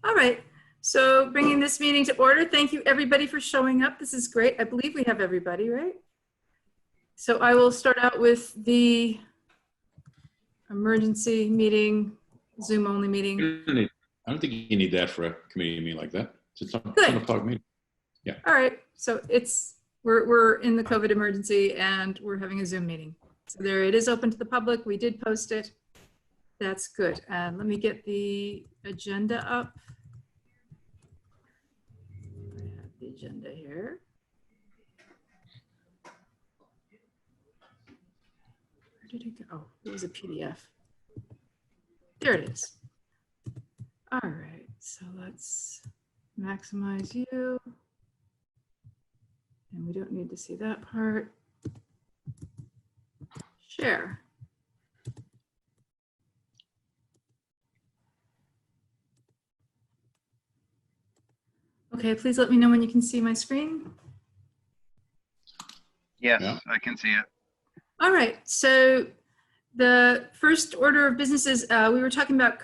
All right. So bringing this meeting to order, thank you everybody for showing up. This is great. I believe we have everybody, right? So I will start out with the emergency meeting, Zoom only meeting. I don't think you need that for a committee meeting like that. It's a 10 o'clock meeting. Yeah. All right. So we're in the COVID emergency and we're having a Zoom meeting. So there it is, open to the public. We did post it. That's good. And let me get the agenda up. I have the agenda here. Where did it go? Oh, it was a PDF. There it is. All right, so let's maximize you. And we don't need to see that part. Share. Okay, please let me know when you can see my screen. Yes, Yeah. I can see it. All right, so the first order of business is we were talking about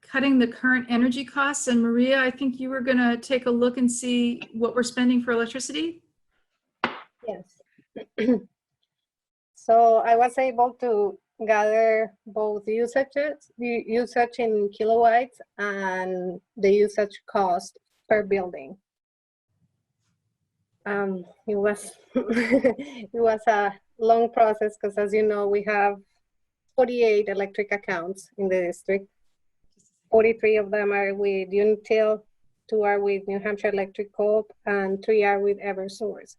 cutting the current energy costs. And Maria, I think you were gonna take a look and see what we're spending for electricity. Yes. So I was able to gather both usages, the usage in kilowatts and the usage cost per building. It was it was a long process because, as you know, we have 48 electric accounts in the district. 43 of them are with Unitil, 2 are with New Hampshire Electric Co-op, and 3 are with Eversource.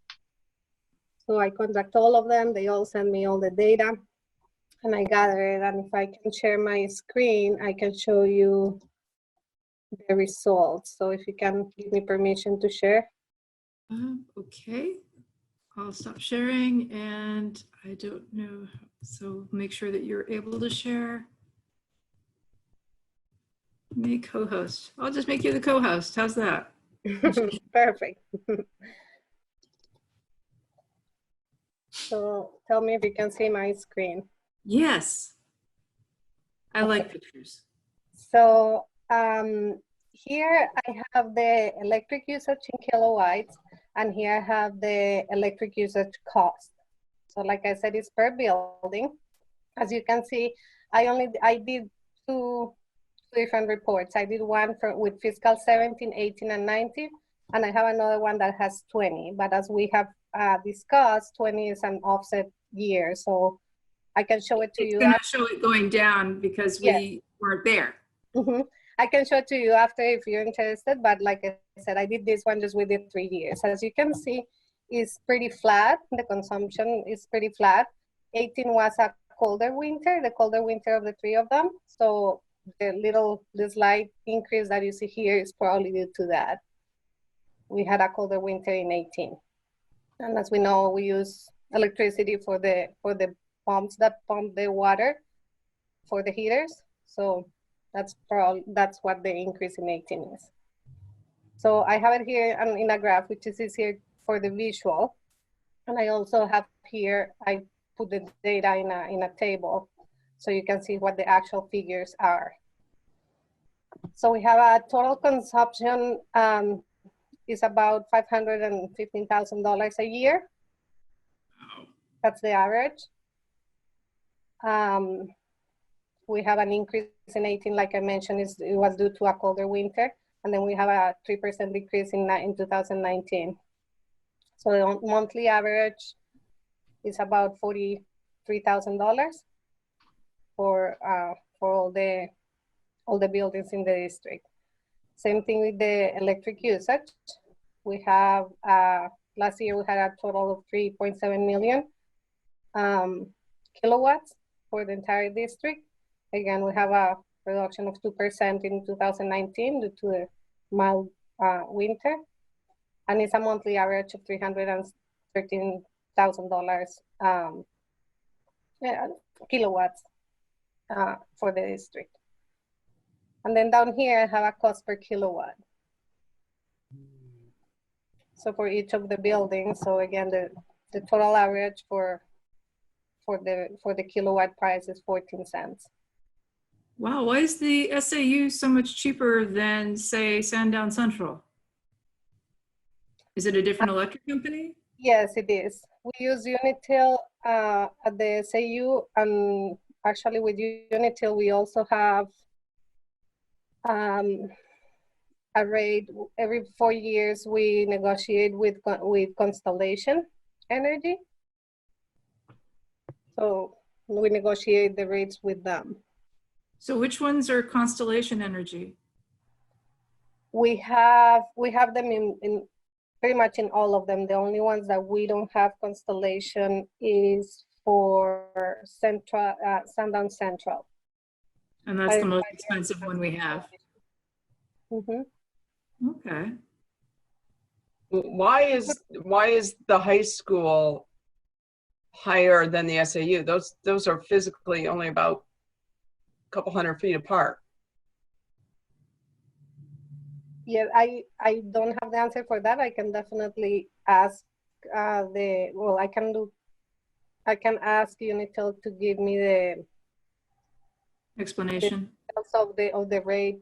So I contact all of them. They all send me all the data, and I gather it. And if I can share my screen, I can show you the results. So if you can give me permission to share. Okay, I'll stop sharing and I don't know. So make sure that you're able to share. Make co-host. I'll just make you the co-host. How's that? Perfect. So tell me if you can see my screen. Yes. I like pictures. So here I have the electric usage in kilowatts, and here I have the electric usage cost. So like I said, it's per building. As you can see, I did two different reports. I did one with fiscal 17, 18, and 19, and I have another one that has 20. But as we have discussed, 20 is an offset year, so I can show it to you. It's gonna show it going down because we weren't there. Mm-hmm. I can show it to you after if you're interested, but like I said, I did this one just with the 3 years. As you can see, it's pretty flat. The consumption is pretty flat. 18 was a colder winter, the colder winter of the 3 of them. So the slight increase that you see here is probably due to that. We had a colder winter in 18. And as we know, we use electricity for the pumps that pump the water for the heaters. So that's what the increase in 18 is. So I have it here in a graph, which is here for the visual. And I also have here, I put the data in a table so you can see what the actual figures are. So we have a total consumption is about $515,000 a year. That's the average. We have an increase in 18, like I mentioned, it was due to a colder winter. And then we have a 3% decrease in 2019. So the monthly average is about $43,000 for all the buildings in the district. Same thing with the electric usage. We have, last year we had a total of 3.7 million kilowatts for the entire district. Again, we have a reduction of 2% in 2019 due to a mild winter. And it's a monthly average of $313,000 kilowatts for the district. And then down here, I have a cost per kilowatt. So for each of the buildings, so again, the total average for the kilowatt price is 14 cents. Wow, why is the SAU so much cheaper than, say, Sandown Central? Is it a different electric company? Yes, it is. We use Unitil at the SAU, and actually with Unitil, we also have a rate. Every 4 years, we negotiate with Constellation Energy. So we negotiate the rates with them. So which ones are Constellation Energy? We have them in pretty much in all of them. The only ones that we don't have Constellation is for Central, Sundown Central. And that's the most expensive one we have. Mm-hmm. Okay. Why is the high school higher than the SAU? Those are physically only about a couple 100 feet apart. Yeah, I don't have the answer for that. I can definitely ask I can ask Unitil to give me the Explanation. of the rate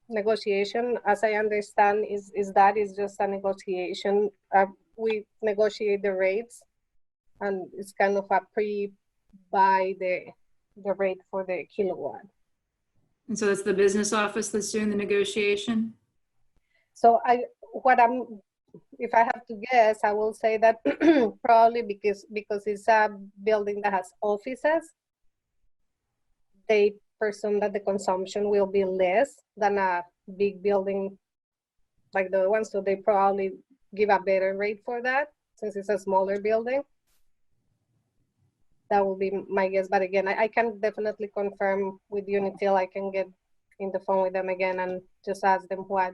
negotiation. As I understand, is just a negotiation. We negotiate the rates, and it's kind of a pre-buy the rate for the kilowatt. And so it's the business office that's doing the negotiation? So if I have to guess, I will say that probably because it's a building that has offices, they presume that the consumption will be less than a big building like the other one, so they probably give a better rate for that since it's a smaller building. That will be my guess, but again, I can definitely confirm with Unitil. I can get in the phone with them again and just ask them why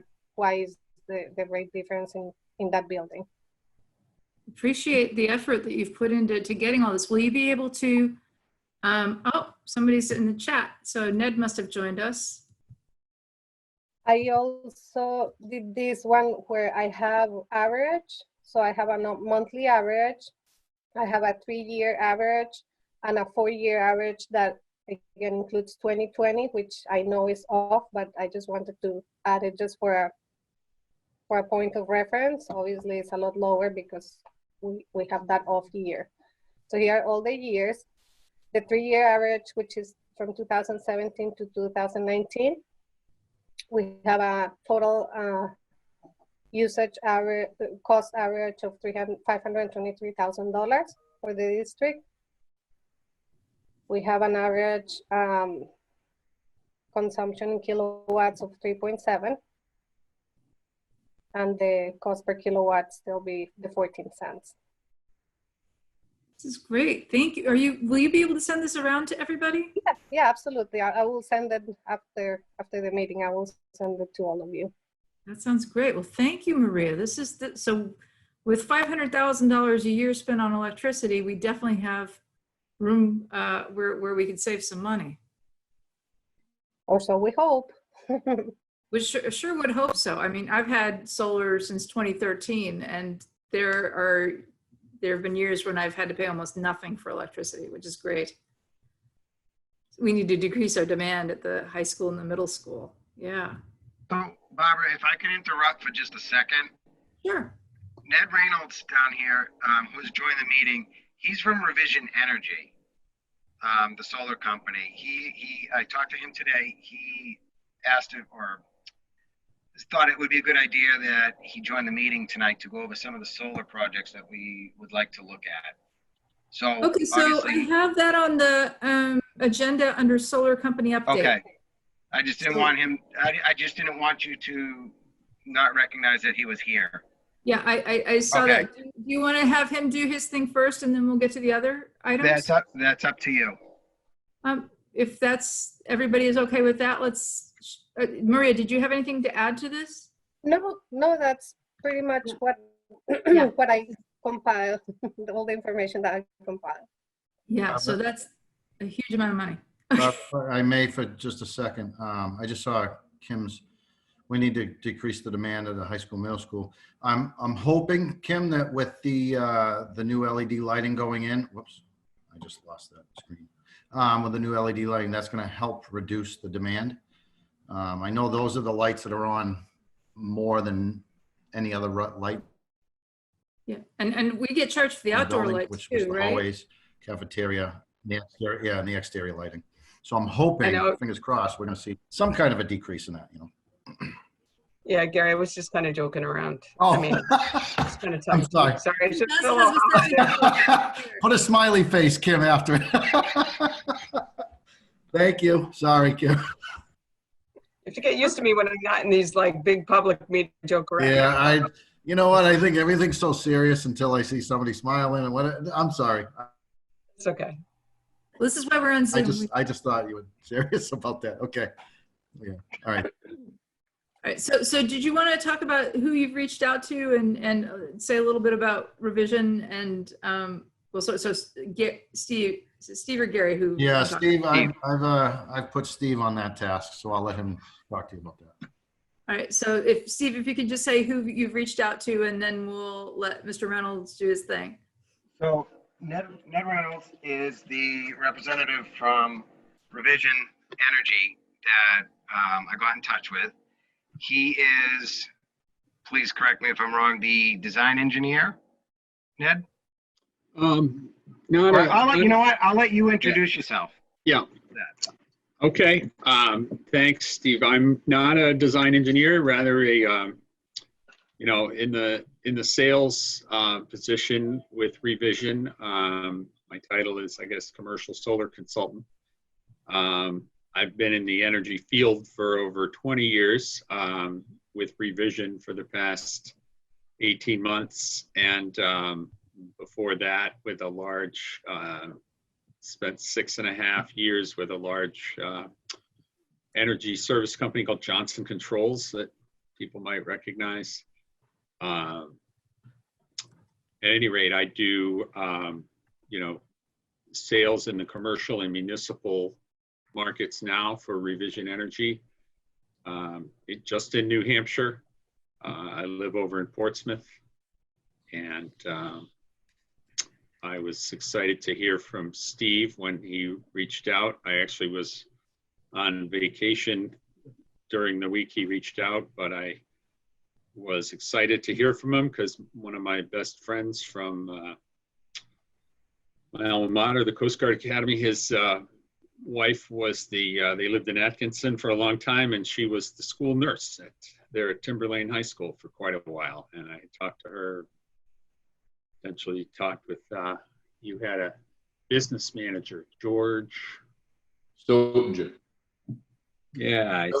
is the rate difference in that building. Appreciate the effort that you've put into getting all this. Will you be able to, oh, somebody's in the chat. So Ned must have joined us. I also did this one where I have average. So I have a monthly average. I have a 3-year average and a 4-year average that again includes 2020, which I know is off, but I just wanted to add it just for a point of reference. Obviously, it's a lot lower because we have that off year. So here are all the years. The 3-year average, which is from 2017 to 2019. We have a total usage average, cost average of $523,000 for the district. We have an average consumption in kilowatts of 3.7. And the cost per kilowatt still be the 14 cents. This is great. Thank you. Will you be able to send this around to everybody? Yeah, absolutely. I will send it after the meeting. I will send it to all of you. That sounds great. Well, thank you, Maria. This is so with $500,000 a year spent on electricity, we definitely have room where we could save some money. Or so we hope. We sure would hope so. I mean, I've had solar since 2013, and there have been years when I've had to pay almost nothing for electricity, which is great. We need to decrease our demand at the high school and the middle school. Yeah. So, Barbara, if I can interrupt for just a second. Sure. Ned Reynolds down here, who's joined the meeting, he's from Revision Energy, the solar company. I talked to him today. He asked it, or thought it would be a good idea that he join the meeting tonight to go over some of the solar projects that we would like to look at. So okay, so I have that on the agenda under solar company update. Okay. I just didn't want him, I just didn't want you to not recognize that he was here. Yeah, I saw Okay. that. Do you want to have him do his thing first and then we'll get to the other items? That's up to you. If everybody is okay with that, let's, Maria, did you have anything to add to this? No, that's pretty much what Yeah. what I compiled, all the information that I compiled. Yeah, so that's a huge amount of money. I may for just a second. I just saw Kim's, we need to decrease the demand of the high school, middle school. I'm hoping, Kim, that with the new LED lighting going in, whoops, I just lost that screen. with the new LED lighting. That's going to help reduce the demand. I know those are the lights that are on more than any other light Yeah, and we get charged for the in the outdoor building, lights which was too, the right? hallways, cafeteria, the exterior, yeah, and the exterior lighting. So I'm hoping, know. fingers crossed, we're going to see some kind of a decrease in that, you know. Yeah, Gary, I was just kind of joking around. Oh, I mean, it's kind of I'm tough. sorry. I should That's feel a what I little was hot saying. there. Put a smiley face, Kim, after it. Thank you. Sorry, Kim. If you get used to me when I'm not in these like big public meetings, joke around. Yeah, you know what? I think everything's so serious until I see somebody smiling and I'm sorry. It's okay. Well, this is why we're on Zoom. I just thought you were serious about that. Okay. Yeah. All right. All right, so did you want to talk about who you've reached out to and say a little bit about revision and well, Steve or Gary who? Yeah, talked- Steve, I've put Steve on that task, so I'll let him talk to you about that. All right, so if Steve, if you could just say who you've reached out to, and then we'll let Mr. Reynolds do his thing. So Ned Reynolds is the representative from Revision Energy that I got in touch with. He is, please correct me if I'm wrong, the design engineer, Ned? No, Or you know what? I'll let you introduce yourself. Yeah. Okay. Thanks, Steve. I'm not a design engineer, rather a, you know, in the sales position with Revision. My title is, I guess, commercial solar consultant. I've been in the energy field for over 20 years with Revision for the past 18 months. And before that, with a large, spent 6.5 years with a large energy service company called Johnson Controls that people might recognize. At any rate, I do, you know, sales in the commercial and municipal markets now for Revision Energy. Just in New Hampshire. I live over in Portsmouth, and I was excited to hear from Steve when he reached out. I actually was on vacation during the week he reached out, but I was excited to hear from him because one of my best friends from my alma mater, the Coast Guard Academy, his wife was they lived in Atkinson for a long time, and she was the school nurse there at Timberlane High School for quite a while. And I talked to her, eventually talked with, you had a business manager, George. Stoninger. Yeah, I've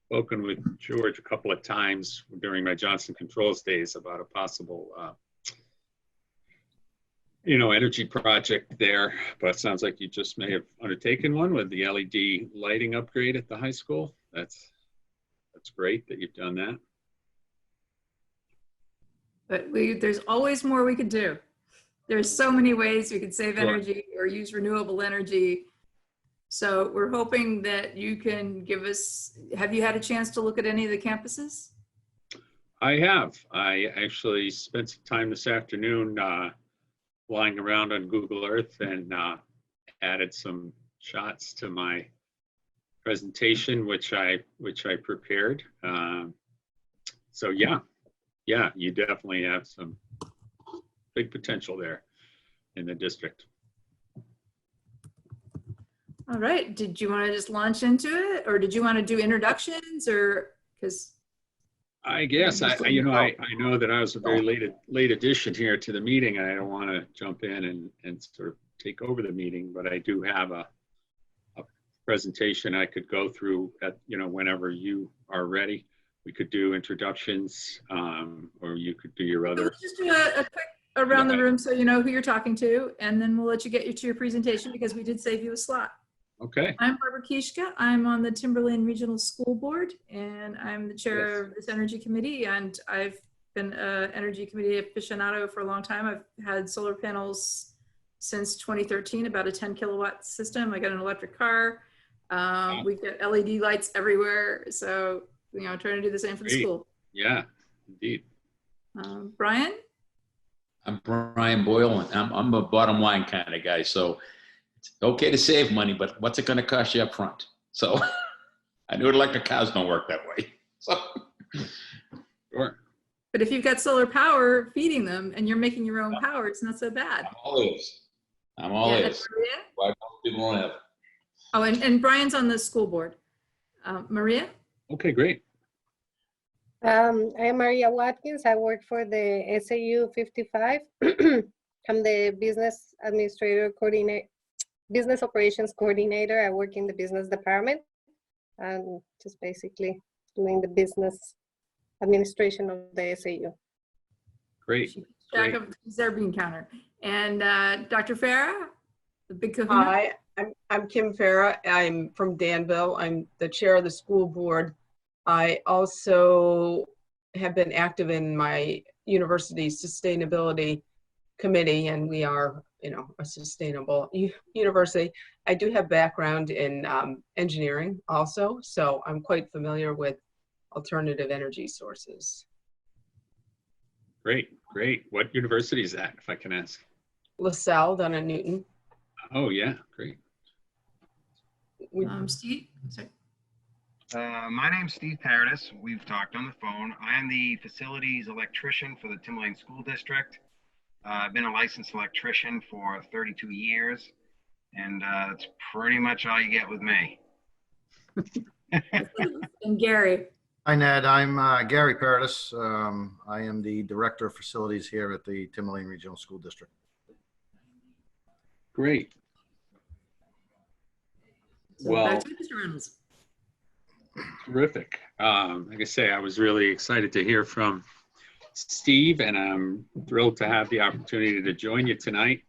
spoken with George a couple of times during my Johnson Controls days about a possible, you know, energy project there. But it sounds like you just may have undertaken one with the LED lighting upgrade at the high school. That's great that you've done that. But there's always more we could do. There's so many ways we could save energy or use renewable energy. So we're hoping that you can give us, have you had a chance to look at any of the campuses? I have. I actually spent some time this afternoon flying around on Google Earth and added some shots to my presentation, which I prepared. So yeah, you definitely have some big potential there in the district. All right. Did you want to just launch into it, or did you want to do introductions, or because? I guess I know that I was a very late addition here to the meeting, and I don't want to jump in and sort of take over the meeting, but I do have a presentation I could go through at, you know, whenever you are ready. We could do introductions, or you could do your other. Let's just do a quick around the room so you know who you're talking to, and then we'll let you get to your presentation because we did save you a slot. Okay. I'm Barbara Kishka. I'm on the Timberlane Regional School Board, and I'm the chair of this energy committee, and I've been an energy committee aficionado for a long time. I've had solar panels since 2013, about a 10 kilowatt system. I got an electric car. We've got LED lights everywhere. So, you know, trying to do the same for the school. Yeah, indeed. Brian? I'm Brian Boyle, and I'm a bottom line kind of guy. So It's okay to save money, but what's it going to cost you up front? So I knew electric cars don't work that way. So Sure. But if you've got solar power feeding them and you're making your own power, it's not so bad. I'm all ears. I'm all Yeah, ears. that's Maria? Why most people don't have it. Oh, and Brian's on the school board. Maria? Okay, great. I am Maria Watkins. I work for the SAU 55. I'm the business administrator coordinator, business operations coordinator. I work in the business department and just basically doing the business administration of the SAU. Great. She keeps track Great. of their bean counter. And Dr. Farah, the big kahuna? Hi, I'm Kim Farah. I'm from Danville. I'm the chair of the school board. I also have been active in my university's sustainability committee, and we are, a sustainable university. I do have background in engineering also, so I'm quite familiar with alternative energy sources. Great. Great. What university is that, if I can ask? LaSalle down in Newton. Oh, yeah. Great. Steve? Sorry. My name's Steve Paradis. We've talked on the phone. I am the facilities electrician for the Timberlane School District. I've been a licensed electrician for 32 years, and that's pretty much all you get with me. And Gary. Hi, Ned. I'm Gary Paradis. I am the Director of Facilities here at the Timberlane Regional School District. Great. So Well, back to Mr. Reynolds. terrific. Like I say, I was really excited to hear from Steve, and I'm thrilled to have the opportunity to join you tonight.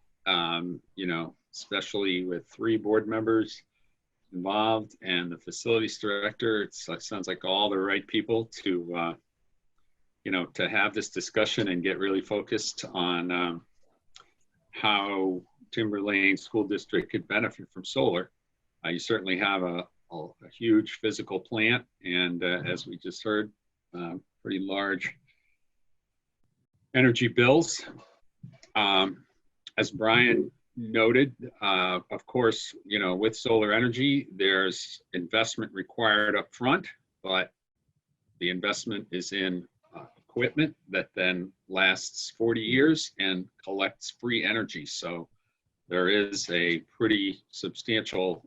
Especially with 3 board members involved and the facilities director. It sounds like all the right people to, to have this discussion and get really focused on how Timberlane School District could benefit from solar. You certainly have a huge physical plant, and as we just heard, pretty large energy bills. As Brian noted, of course, with solar energy, there's investment required up front, but the investment is in equipment that then lasts 40 years and collects free energy. So there is a pretty substantial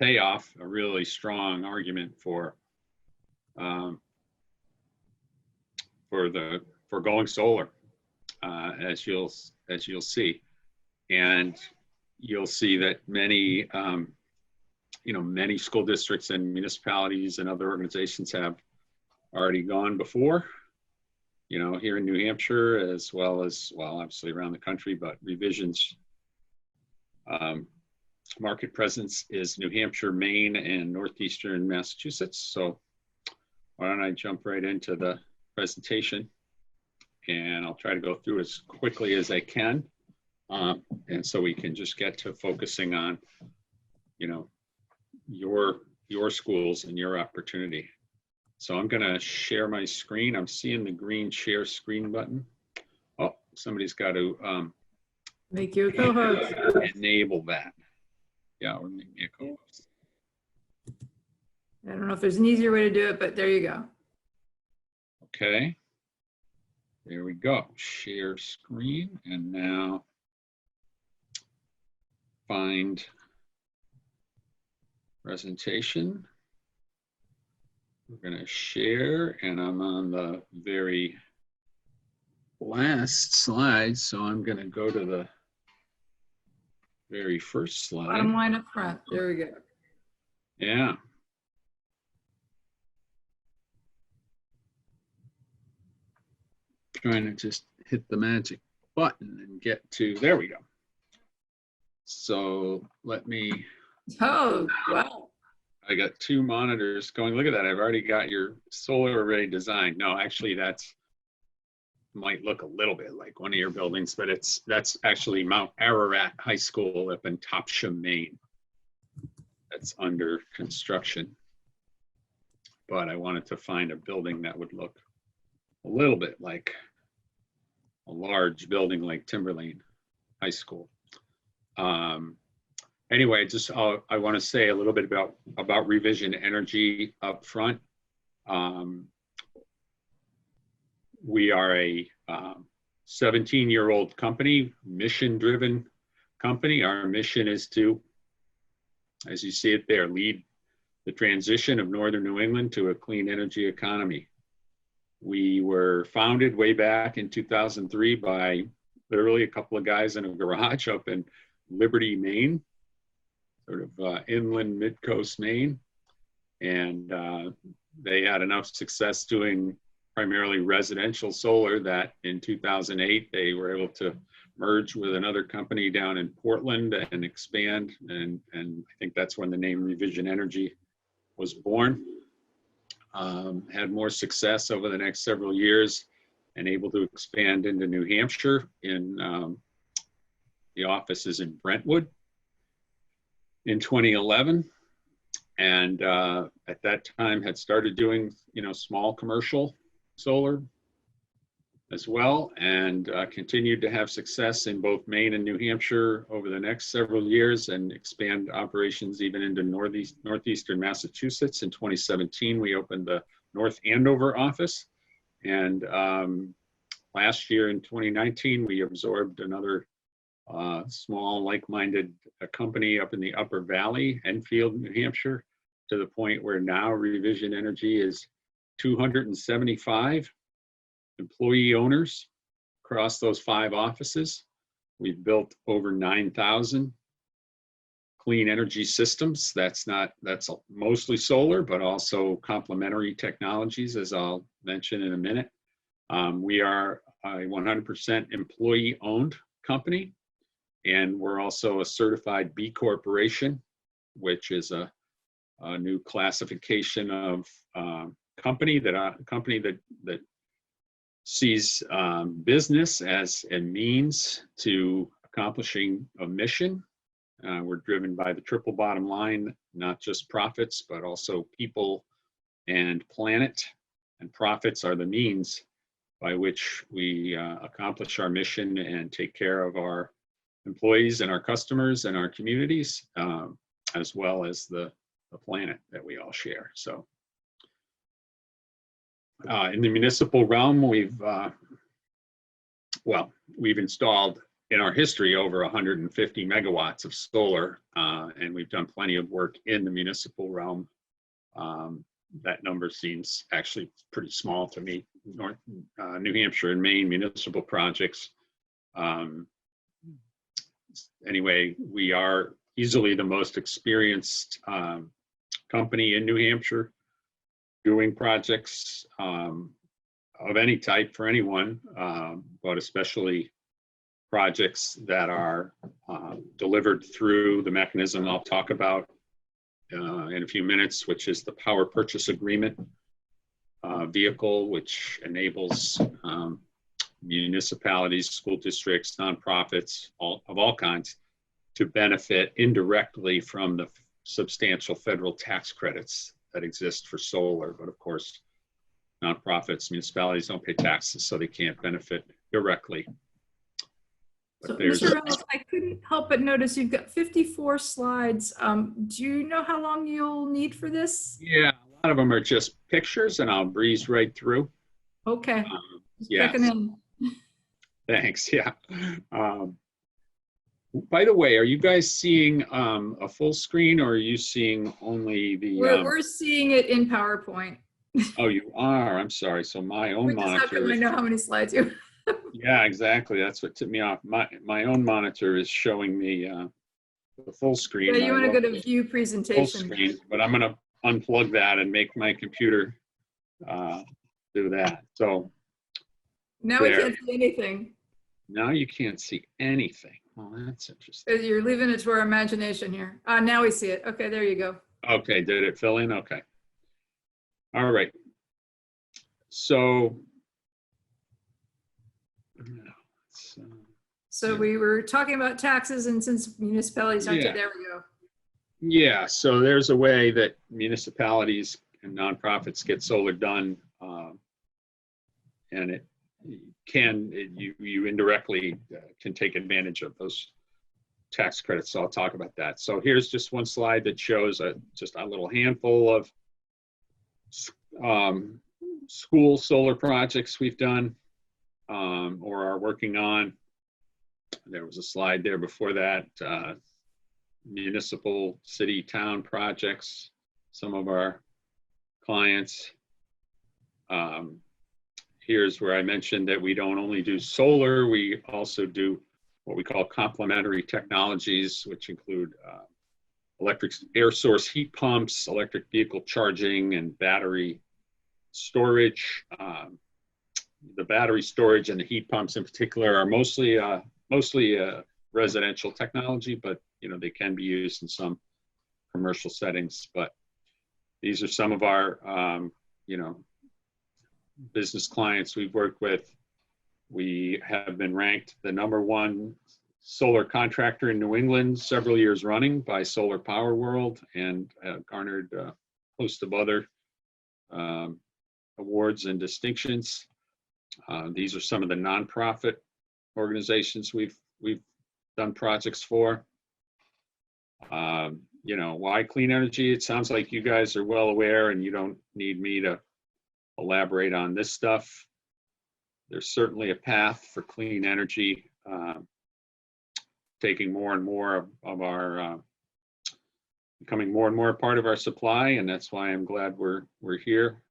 payoff, a really strong argument for going solar, as you'll see. And you'll see that many, many school districts and municipalities and other organizations have already gone before, here in New Hampshire, as well as, obviously around the country, but Revision's market presence is New Hampshire, Maine, and Northeastern Massachusetts. So why don't I jump right into the presentation, and I'll try to go through as quickly as I can. And so we can just get to focusing on, your schools and your opportunity. So I'm going to share my screen. I'm seeing the green share screen button. Oh, somebody's got to Make you a co-host. enable that. Yeah, or make me a co-host. I don't know if there's an easier way to do it, but there you go. Okay. There we go. Share screen, and now find presentation. We're going to share, and I'm on the very last slide, so I'm going to go to the very first slide. Bottom line up front. There we go. Yeah. Trying to just hit the magic button and get to, there we go. So let me, Oh, wow. I got 2 monitors going. Look at that. I've already got your solar array designed. No, actually that's might look a little bit like one of your buildings, but that's actually Mount Ararat High School up in Topsham, Maine. That's under construction. But I wanted to find a building that would look a little bit like a large building like Timberlane High School. anyway, just I want to say a little bit about Revision Energy up front. We are a 17-year-old company, mission-driven company. Our mission is to, as you see it there, lead the transition of Northern New England to a clean energy economy. We were founded way back in 2003 by literally a couple of guys in a garage up in Liberty, Maine, sort of inland mid-coast Maine. And they had enough success doing primarily residential solar that in 2008, they were able to merge with another company down in Portland and expand. And I think that's when the name Revision Energy was born. Had more success over the next several years and able to expand into New Hampshire in the offices in Brentwood in 2011. And at that time had started doing, small commercial solar as well, and continued to have success in both Maine and New Hampshire over the next several years, and expand operations even into northeastern Massachusetts. In 2017, we opened the North Andover office, and last year in 2019, we absorbed another small like-minded company up in the Upper Valley, Enfield, New Hampshire, to the point where now Revision Energy is 275 employee owners across those 5 offices. We've built over 9,000 clean energy systems. That's mostly solar, but also complementary technologies, as I'll mention in a minute. We are a 100% employee-owned company, and we're also a certified B Corporation, which is a new classification of company that sees business as a means to accomplishing a mission. We're driven by the triple bottom line, not just profits, but also people and planet. And profits are the means by which we accomplish our mission and take care of our employees and our customers and our communities, as well as the planet that we all share. So in the municipal realm, we've installed in our history over 150 megawatts of solar, and we've done plenty of work in the municipal realm. That number seems actually pretty small to me. New Hampshire and Maine municipal projects. Anyway, we are easily the most experienced company in New Hampshire doing projects of any type for anyone, but especially projects that are delivered through the mechanism I'll talk about in a few minutes, which is the power purchase agreement vehicle, which enables municipalities, school districts, nonprofits, of all kinds, to benefit indirectly from the substantial federal tax credits that exist for solar. But of course, nonprofits, municipalities don't pay taxes, so they can't benefit directly. So, Mr. Reynolds, I couldn't help but notice you've got 54 slides. Do you know how long you'll need for this? Yeah, a lot of them are just pictures, and I'll breeze right through. Okay. Just yeah. checking in. Thanks. Yeah. By the way, are you guys seeing a full screen, or are you seeing only the? We're seeing it in PowerPoint. Oh, you are. I'm sorry. So my own monitor. I know how many slides you. Yeah, exactly. That's what tipped me off. My own monitor is showing me the full screen. Yeah, you want to go to view presentation. Full screen, but I'm going to unplug that and make my computer do that. So now we can't see anything. Now you can't see anything. Well, that's interesting. You're leaving it to our imagination here. Now we see it. Okay, there you go. Okay, did it fill in? Okay. All right. So, so we were talking about taxes, and since municipalities aren't, there we go. Yeah, so there's a way that municipalities and nonprofits get solar done, and you indirectly can take advantage of those tax credits. So I'll talk about that. So here's just one slide that shows just a little handful of school solar projects we've done or are working on. There was a slide there before that, municipal, city, town projects, some of our clients. Here's where I mentioned that we don't only do solar, we also do what we call complementary technologies, which include electric air source heat pumps, electric vehicle charging, and battery storage. The battery storage and the heat pumps in particular are mostly residential technology, but they can be used in some commercial settings. But these are some of our business clients we've worked with. We have been ranked the #1 solar contractor in New England several years running by Solar Power World, and have garnered a host of other awards and distinctions. These are some of the nonprofit organizations we've done projects for. Why clean energy? It sounds like you guys are well aware, and you don't need me to elaborate on this stuff. There's certainly a path for clean energy, taking more and more of our, becoming more and more a part of our supply, and that's why I'm glad we're here.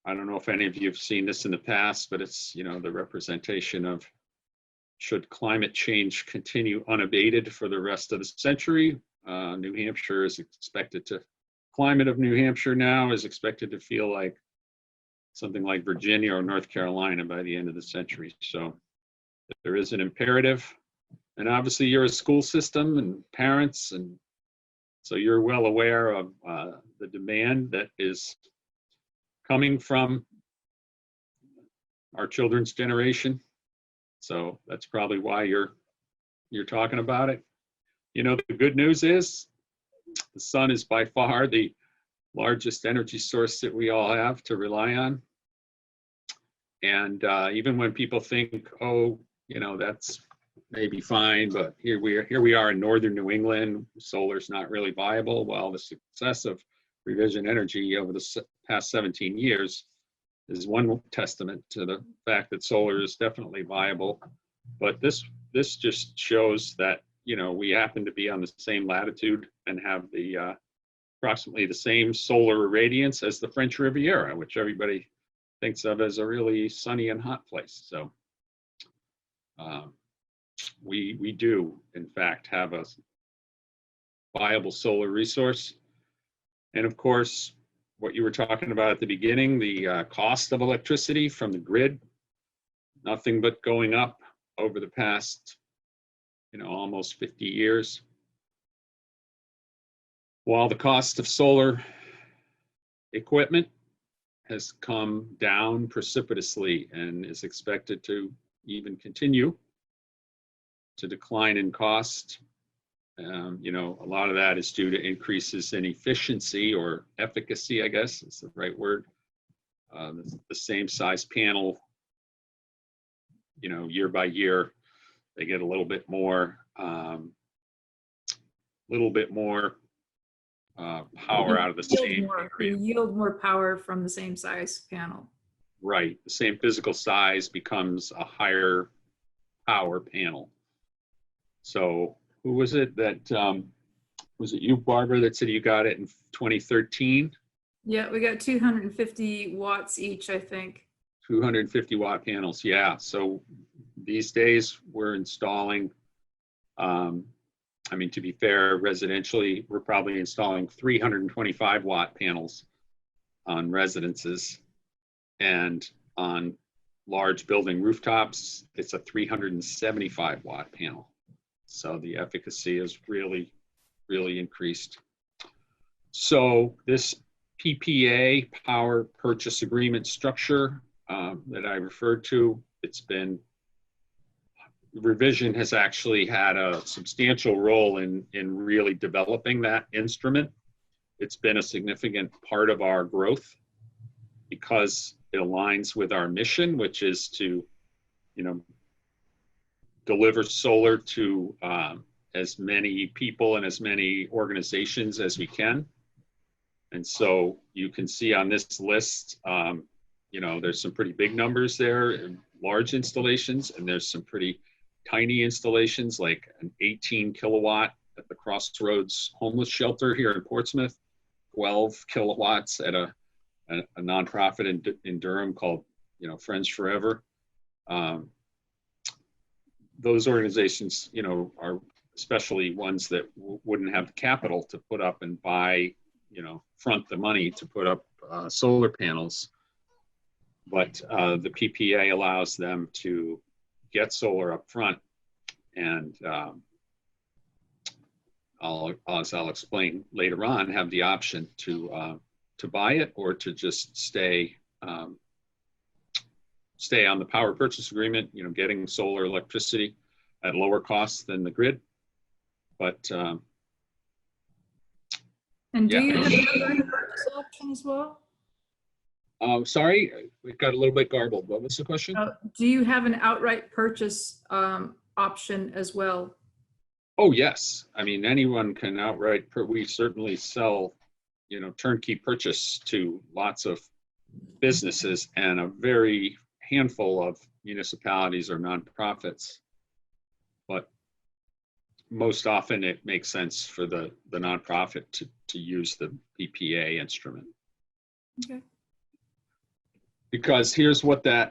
I don't know if any of you have seen this in the past, but it's, the representation of, should climate change continue unabated for the rest of the century, New Hampshire is expected to, climate of New Hampshire now is expected to feel like something like Virginia or North Carolina by the end of the century. So there is an imperative, and obviously you're a school system and parents, and so you're well aware of the demand that is coming from our children's generation. So that's probably why you're talking about it. The good news is the sun is by far the largest energy source that we all have to rely on. And even when people think, oh, that's maybe fine, but here we are in northern New England, solar's not really viable. Well, the success of Revision Energy over the past 17 years is one testament to the fact that solar is definitely viable. But this just shows that we happen to be on the same latitude and have the approximately the same solar irradiance as the French Riviera, which everybody thinks of as a really sunny and hot place. So we do, in fact, have a viable solar resource. And of course, what you were talking about at the beginning, the cost of electricity from the grid, nothing but going up over the past, almost 50 years. While the cost of solar equipment has come down precipitously and is expected to even continue to decline in cost. A lot of that is due to increases in efficiency or efficacy, I guess is the right word. The same size panel, year by year, they get a little bit more power out of the same area. You yield more power from the same size panel. Right, the same physical size becomes a higher power panel. So who was it that, was it you, Barbara, that said you got it in 2013? Yeah, we got 250 watts each, I think. 250 watt panels, yeah. So these days we're installing, to be fair, residentially, we're probably installing 325 watt panels on residences, and on large building rooftops, it's a 375 watt panel. So the efficacy is really, really increased. So this PPA, power purchase agreement structure that I referred to, Revision has actually had a substantial role in really developing that instrument. It's been a significant part of our growth because it aligns with our mission, which is to, deliver solar to as many people and as many organizations as we can. And so you can see on this list, you know, there's some pretty big numbers there, and large installations, and there's some pretty tiny installations, like an 18 kilowatt at the Crossroads homeless shelter here in Portsmouth, 12 kilowatts at a nonprofit in Durham called, you know, Friends Forever. Those organizations, you know, are especially ones that wouldn't have the capital to put up and buy, you know, front the money to put up solar panels. But the PPA allows them to get solar up front, and as I'll explain later on, have the option to buy it or to just stay on the power purchase agreement, you know, getting solar electricity at lower costs than the grid. But And do yeah. you have an purchase option as well? Sorry, we got a little bit garbled. What was the question? Do you have an outright purchase option as well? Oh, yes. I mean, anyone can outright, we certainly sell, you know, turnkey purchase to lots of businesses and a very handful of municipalities or nonprofits. But most often it makes sense for the nonprofit to use the PPA instrument. Okay. Because here's finally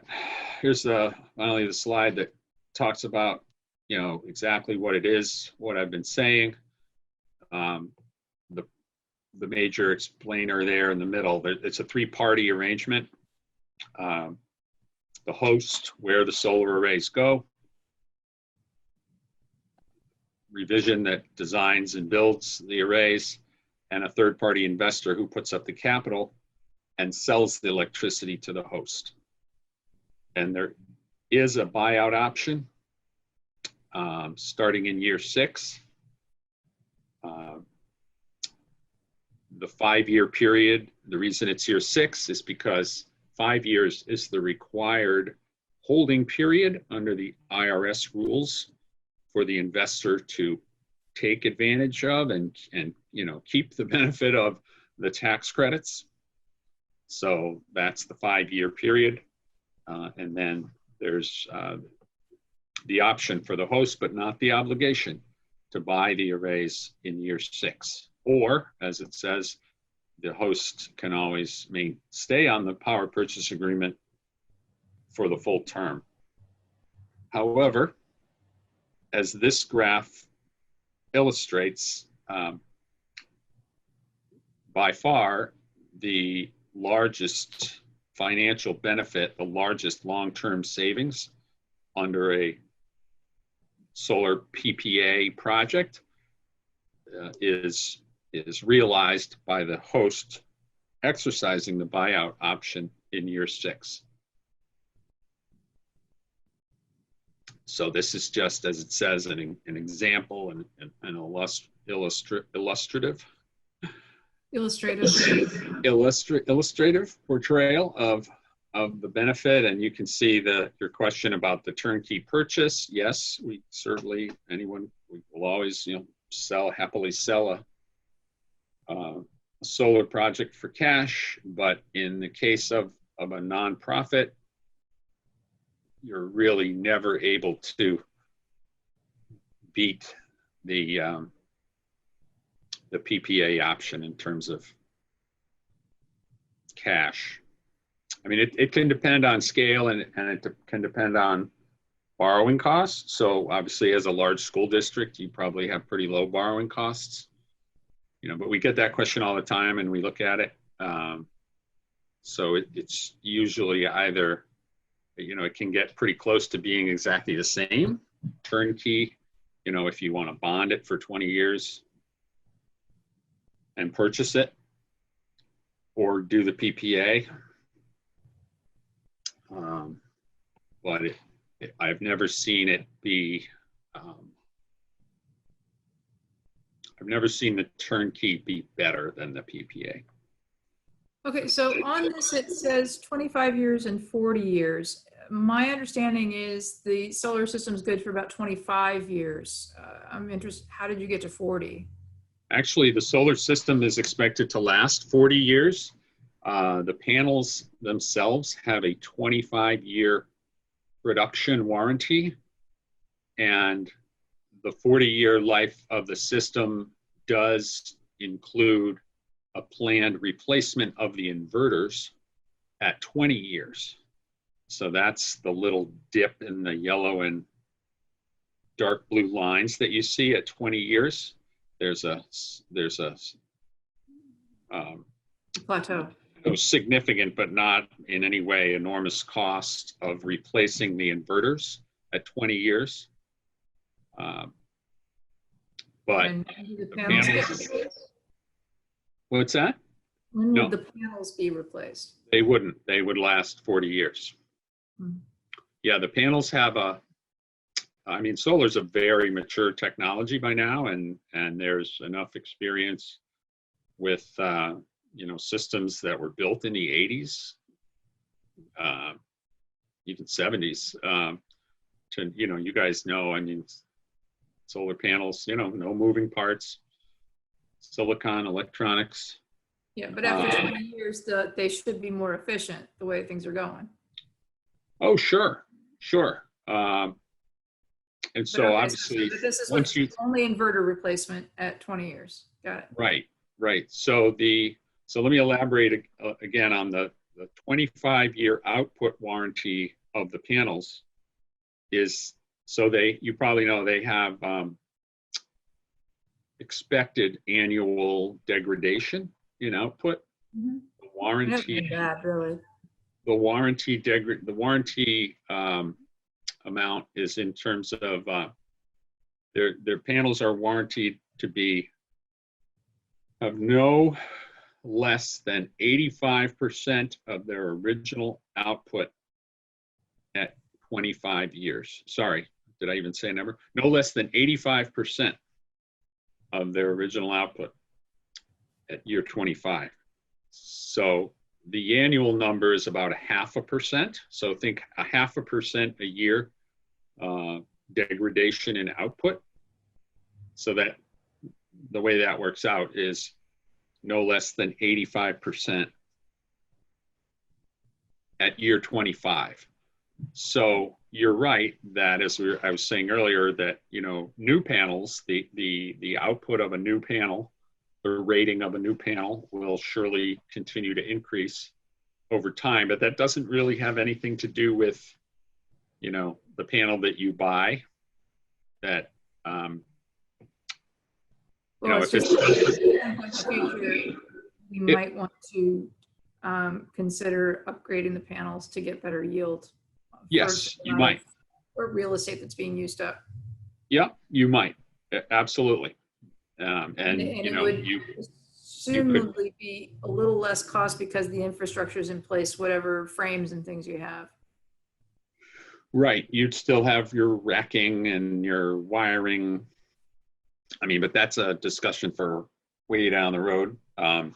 the slide that talks about, you know, exactly what it is, what I've been saying. The major explainer there in the middle, it's a three-party arrangement. The host, where the solar arrays go, Revision that designs and builds the arrays, and a third-party investor who puts up the capital and sells the electricity to the host. And there is a buyout option starting in year 6. The 5-year period, the reason it's year 6 is because 5 years is the required holding period under the IRS rules for the investor to take advantage of and you know, keep the benefit of the tax credits. So that's the 5-year period. And then there's the option for the host, but not the obligation, to buy the arrays in year 6. Or, as it says, the host can always stay on the power purchase agreement for the full term. However, as this graph illustrates, by far the largest financial benefit, the largest long-term savings under a solar PPA project is realized by the host exercising the buyout option in year 6. So this is just, as it says, an example and an illustrative portrayal of the benefit. And you can see your question about the turnkey purchase. Yes, we certainly, we will always, you know, happily sell a solar project for cash. But in the case of a nonprofit, you're really never able to beat the PPA option in terms of cash. I mean, it can depend on scale and it can depend on borrowing costs. So obviously, as a large school district, you probably have pretty low borrowing costs. You know, but we get that question all the time, and we look at it. So it's usually either, you know, it can get pretty close to being exactly the same turnkey, you know, if you want to bond it for 20 years and purchase it, or do the PPA. But I've never seen it be, I've never seen the turnkey be better than the PPA. Okay, so on this, it says 25 years and 40 years. my understanding is the solar system is good for about 25 years. I'm interested, how did you get to 40? Actually, the solar system is expected to last 40 years. The panels themselves have a 25-year production warranty, and the 40-year life of the system does include a planned replacement of the inverters at 20 years. So that's the little dip in the yellow and dark blue lines that you see at 20 years. There's a Plateau. significant, but not in any way enormous cost of replacing the inverters at 20 years. But And do the the panels get panels, replaced? what's that? When No. would the panels be replaced? They wouldn't. They would last 40 years. Hmm. Yeah, the panels have I mean, solar's a very mature technology by now, and there's enough experience with, you know, systems that were built in the 80s, even 70s, to, you know, you guys know, I mean, solar panels, you know, no moving parts, silicon electronics. Yeah, but after 20 years, they should be more efficient the way things are going. Oh, sure, sure. And But so okay, obviously, but this is once you, only inverter replacement at 20 years. Got it. right, right. So let me elaborate again on the 25-year output warranty of the panels is, so you probably know they have expected annual degradation in output. Mhm. The It hasn't warranty, been bad, really. the warranty amount is in terms of their panels are warranted to have no less than 85% of their original output at 25 years. Sorry, did I even say a number? No less than 85% of their original output at year 25. So the annual number is about 0.5%. So think 0.5% a year degradation in output. So that the way that works out is no less than 85% at year 25. So you're right that, as I was saying earlier, that, you know, new panels, the output of a new panel, the rating of a new panel will surely continue to increase over time, but that doesn't really have anything to do with, you know, the panel that you buy. That you know, It's if just it's in the future, we might want to consider upgrading the panels to get better yield. yes, you might. Or real estate that's being used up. Yeah, you might. Absolutely. And you it know, would you presumably be a little less cost because the infrastructure is in place, whatever frames and things you have. right, you'd still have your racking and your wiring. I mean, but that's a discussion for way down the road. The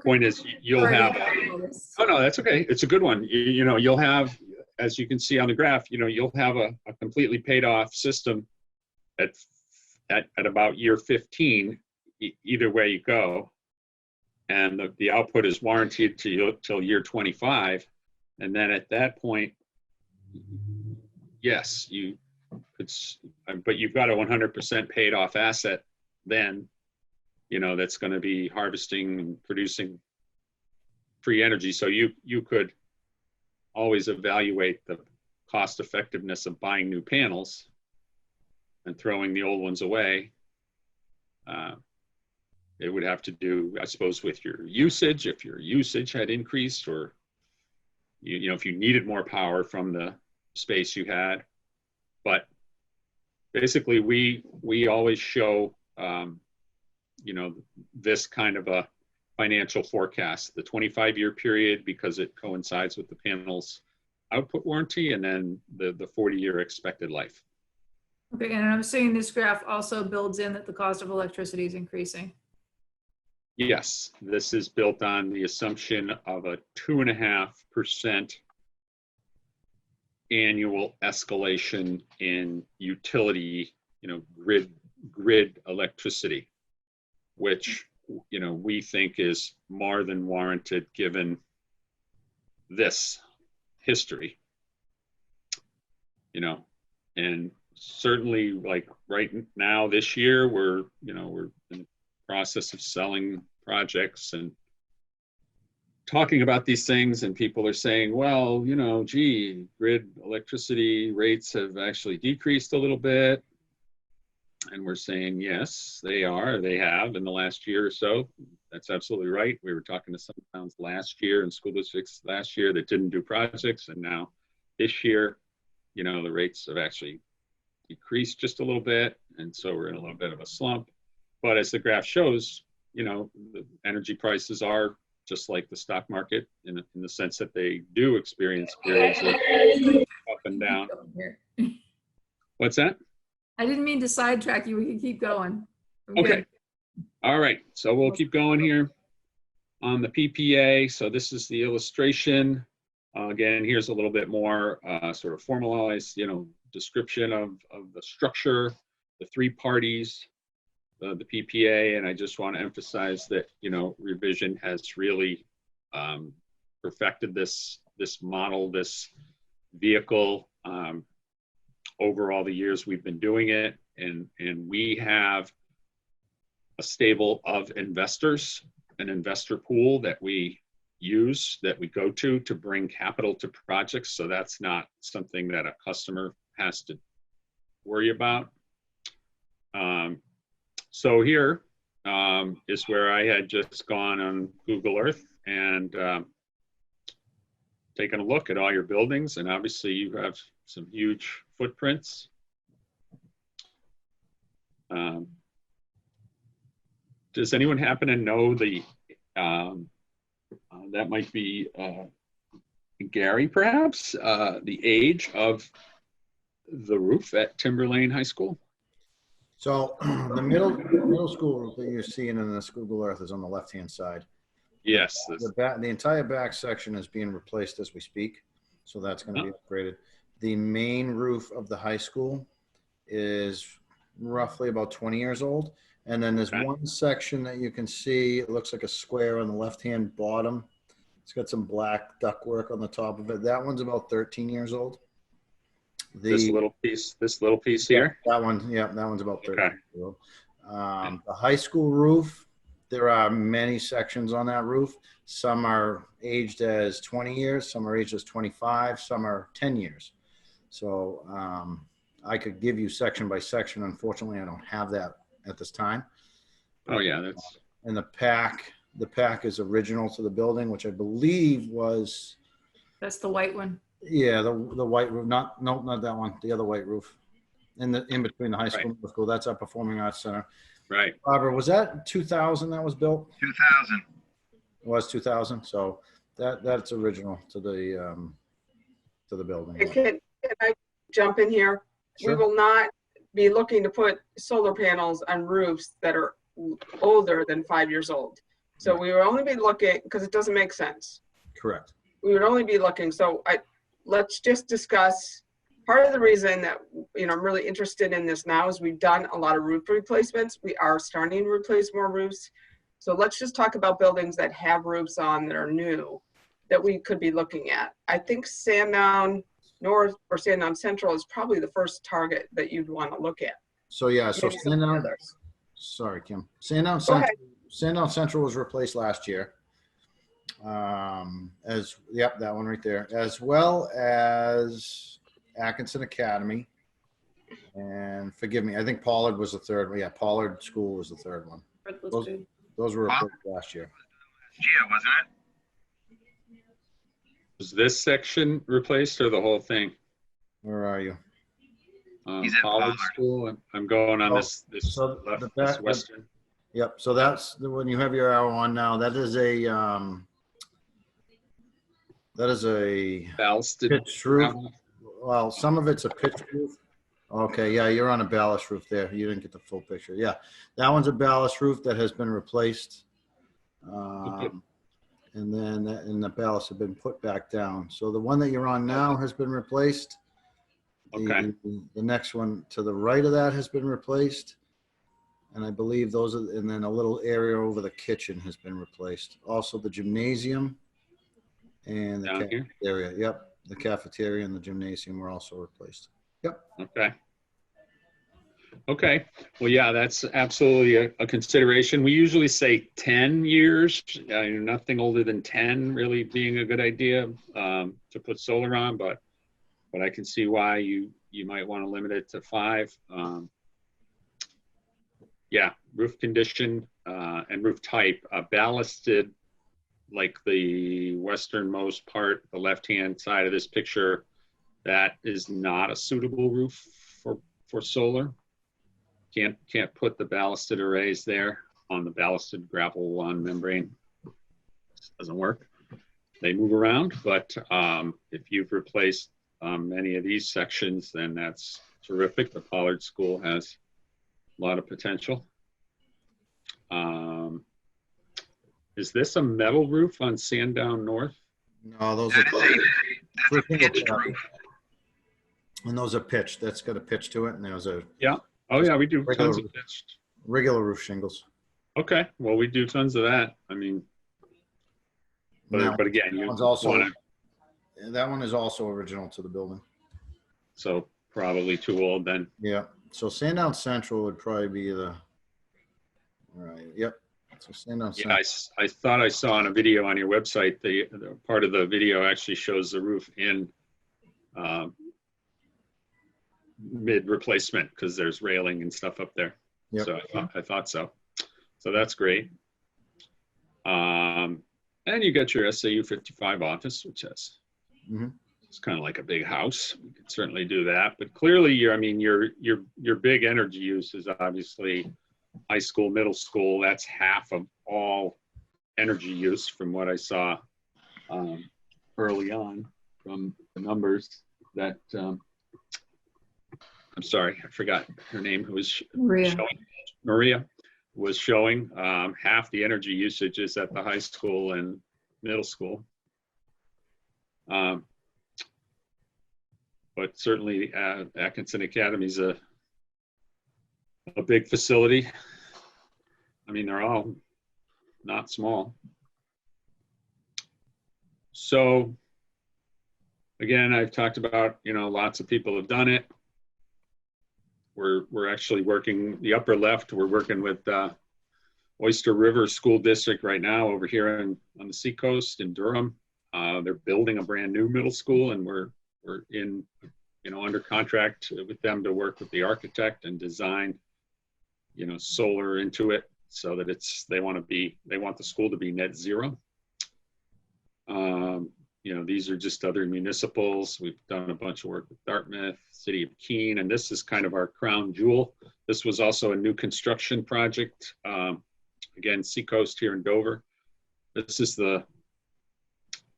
point is, you'll Sorry have. to talk about this. Oh no, that's okay. It's a good one. You know, you'll have, as you can see on the graph, you know, you'll have a completely paid off system at about year 15, either way you go, and the output is warranted till year 25, and then at that point, yes, you could, but you've got a 100% paid off asset then, you know, that's going to be harvesting and producing free energy. So you could always evaluate the cost effectiveness of buying new panels and throwing the old ones away. It would have to do, I suppose, with your usage, if your usage had increased, or you know, if you needed more power from the space you had. But basically, we always show, you know, this kind of a financial forecast, the 25-year period, because it coincides with the panel's output warranty, and then the 40-year expected life. Okay, and I'm saying this graph also builds in that the cost of electricity is increasing. Yes, this is built on the assumption of a 2.5% annual escalation in utility, grid electricity, which, we think is more than warranted given this history, and certainly like right now this year, we're in the process of selling projects and talking about these things, and people are saying, well, gee, grid electricity rates have actually decreased a little bit. And we're saying, yes, they have in the last year or so. That's absolutely right. We were talking to some towns last year and school districts last year that didn't do projects. And now this year, the rates have actually decreased just a little bit. And so we're in a little bit of a slump. But as the graph shows, the energy prices are just like the stock market in the sense that they do experience periods of up and down. What's that? I didn't mean to sidetrack you. We can keep going. Okay. All right. So we'll keep going here on the PPA. So this is the illustration. Again, here's a little bit more sort of formalized, description of the structure, the three parties, the PPA. And I just want to emphasize that, Revision has really perfected this model, this vehicle, over all the years we've been doing it, and we have a stable of investors, an investor pool that we use, that we go to bring capital to projects. So that's not something that a customer has to worry about. So here is where I had just gone on Google Earth and taken a look at all your buildings, and obviously you have some huge footprints. Does anyone happen to know that might be Gary perhaps, the age of the roof at Timberlane High School? So the middle school roof that you're seeing in this Google Earth is on the left-hand side. Yes. The entire back section is being replaced as we speak. So that's going to be upgraded. The main roof of the high school is roughly about 20 years old. And then there's one section that you can see, it looks like a square on the left-hand bottom. It's got some black ductwork on the top of it. That one's about 13 years old. This little piece here? That one's about 13 years old. The high school roof, there are many sections on that roof. Some are aged as 20 years, some are aged as 25, some are 10 years. So I could give you section by section. Unfortunately, I don't have that at this time. Oh yeah, that's. And the pack is original to the building, which I believe was. That's the white one. Yeah, the white roof. Not that one. The other white roof, in between the high school and middle school. That's our Performing Arts Center. Right. Barbara, was that 2000 that was built? 2000. It was 2000. So that's original to the building. Can I jump in here? Sure. We will not be looking to put solar panels on roofs that are older than 5 years old. So we will only be looking, because it doesn't make sense. Correct. We would only be looking, so let's just discuss. Part of the reason that I'm really interested in this now is we've done a lot of roof replacements. We are starting to replace more roofs. So let's just talk about buildings that have roofs on that are new that we could be looking at. I think Sandown North or Sandown Central is probably the first target that you'd want to look at. So yeah, so Maybe some Sandown. others. Sorry, Kim. Sandown Go ahead. Central was replaced last year. That one right there, as well as Atkinson Academy, and forgive me, I think Pollard was the third one. Yeah, Pollard School was the third one. Those were replaced last year. Gia, wasn't it? Was this section replaced or the whole thing? Where are you? He's at Pollard Pollard. School. I'm going on this So left, the this back, western. Yep. So that's when you have your arrow on now. That is a Ballasted. pitched roof. Well, some of it's a pitched roof. Okay, yeah, you're on a ballast roof there. You didn't get the full picture. Yeah, that one's a ballast roof that has been replaced. And then and the ballast have been put back down. So the one that you're on now has been replaced. Okay. The next one to the right of that has been replaced. And I believe those are, and then a little area over the kitchen has been replaced. Also the gymnasium and the Down here? cafeteria. Yep. The cafeteria and the gymnasium were also replaced. Yep. Okay. Okay. Well, yeah, that's absolutely a consideration. We usually say 10 years, nothing older than 10 really being a good idea to put solar on, but I can see why you might want to limit it to 5. Yeah, roof condition and roof type, ballasted, like the westernmost part, the left-hand side of this picture, that is not a suitable roof for solar. Can't put the ballasted arrays there on the ballasted gravel lawn membrane. Doesn't work. They move around, but if you've replaced any of these sections, then that's terrific. The Pollard School has a lot of potential. Is this a metal roof on Sandown North? No, those are That's a pitched roof. and those are pitched. That's got a pitch to it, and there's a Yeah. Oh yeah, we do Regular tons of roof. pitched. regular roof shingles. Okay, well, we do tons of that. I mean, And but again, you one's also want to, that one is also original to the building. so probably too old then. Yeah. So Sandown Central would probably be the. All right. Yep. So Sandown Yeah, Central. I thought I saw on a video on your website, the part of the video actually shows the roof in mid replacement because there's railing and stuff up there. Yep. So I thought so. So that's great. And you got your SAU 55 office, which has Mhm. it's kind of like a big house. We could certainly do that, but clearly, your big energy use is obviously high school, middle school. That's half of all energy use from what I saw early on from the numbers that. I'm sorry, I forgot her name. Who was Maria. showing? Maria was showing half the energy usage is at the high school and middle school. But certainly Atkinson Academy is a big facility. I mean, they're all not small. So again, I've talked about, lots of people have done it. We're actually working, the upper left, we're working with Oyster River School District right now over here on the seacoast in Durham. They're building a brand new middle school, and we're in, under contract with them to work with the architect and design, solar into it so that they want the school to be net zero. These are just other municipals. We've done a bunch of work with Dartmouth, City of Keene, and this is kind of our crown jewel. This was also a new construction project. Again, Seacoast here in Dover. This is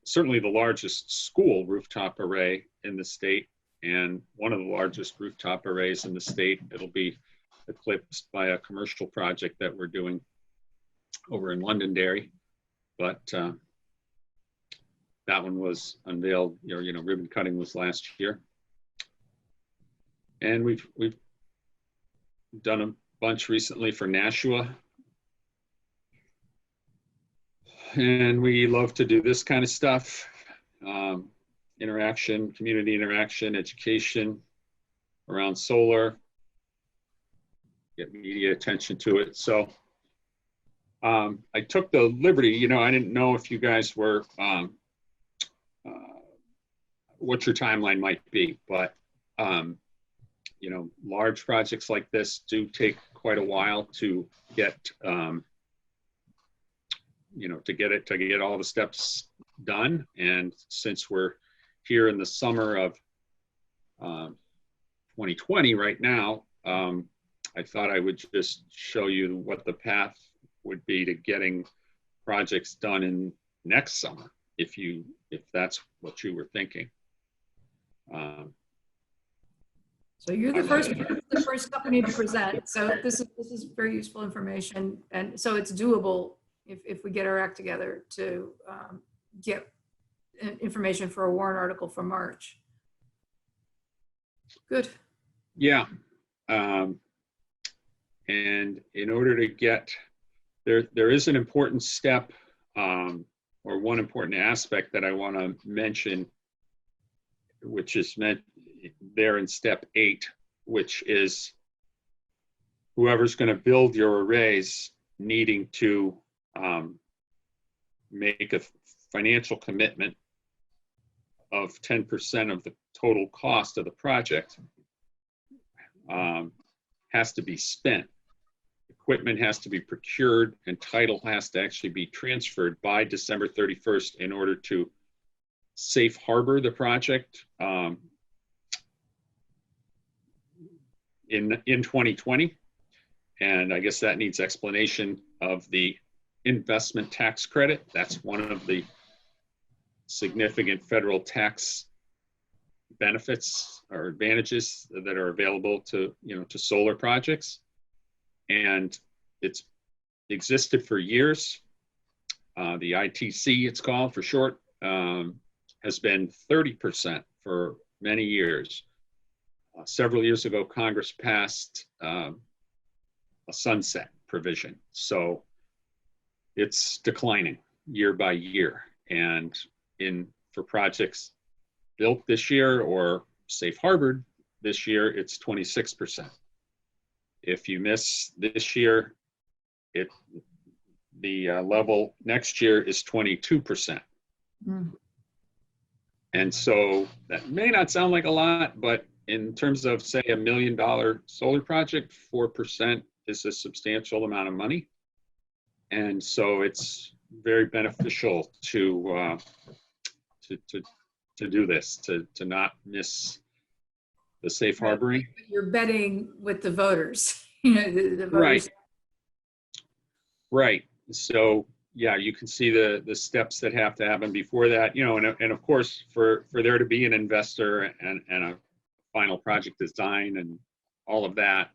certainly the largest school rooftop array in the state, and one of the largest rooftop arrays in the state. It'll be eclipsed by a commercial project that we're doing over in Londonderry, but that one was unveiled, ribbon cutting was last year. And we've done a bunch recently for Nashua. And we love to do this kind of stuff. Interaction, community interaction, education around solar, get media attention to it. So I took the liberty, I didn't know if you guys were, what your timeline might be, but large projects like this do take quite a while to get, to get all the steps done. And since we're here in the summer of 2020 right now, I thought I would just show you what the path would be to getting projects done in next summer, if that's what you were thinking. So you're the first company to present. So this is very useful information, and so it's doable if we get our act together to get information for a warrant article for March. Good. Yeah. And in order to get, there is an important step, or one important aspect that I want to mention, which is meant there in step 8, which is whoever's going to build your arrays needing to make a financial commitment of 10% of the total cost of the project has to be spent. Equipment has to be procured and title has to actually be transferred by December 31st in order to safe harbor the project in 2020. And I guess that needs explanation of the investment tax credit. That's one of the significant federal tax benefits or advantages that are available to, to solar projects. And it's existed for years. The ITC, it's called for short, has been 30% for many years. Several years ago, Congress passed a sunset provision. So it's declining year by year. And for projects built this year or safe harbored this year, it's 26%. If you miss this year, the level next year is 22%. Mm. And so that may not sound like a lot, but in terms of, say, $1 million solar project, 4% is a substantial amount of money. And so it's very beneficial to do this, to not miss the safe harboring. You're betting with the voters. The voters. Right. Right. So yeah, you can see the steps that have to happen before that, and of course for there to be an investor and a final project design and all of that,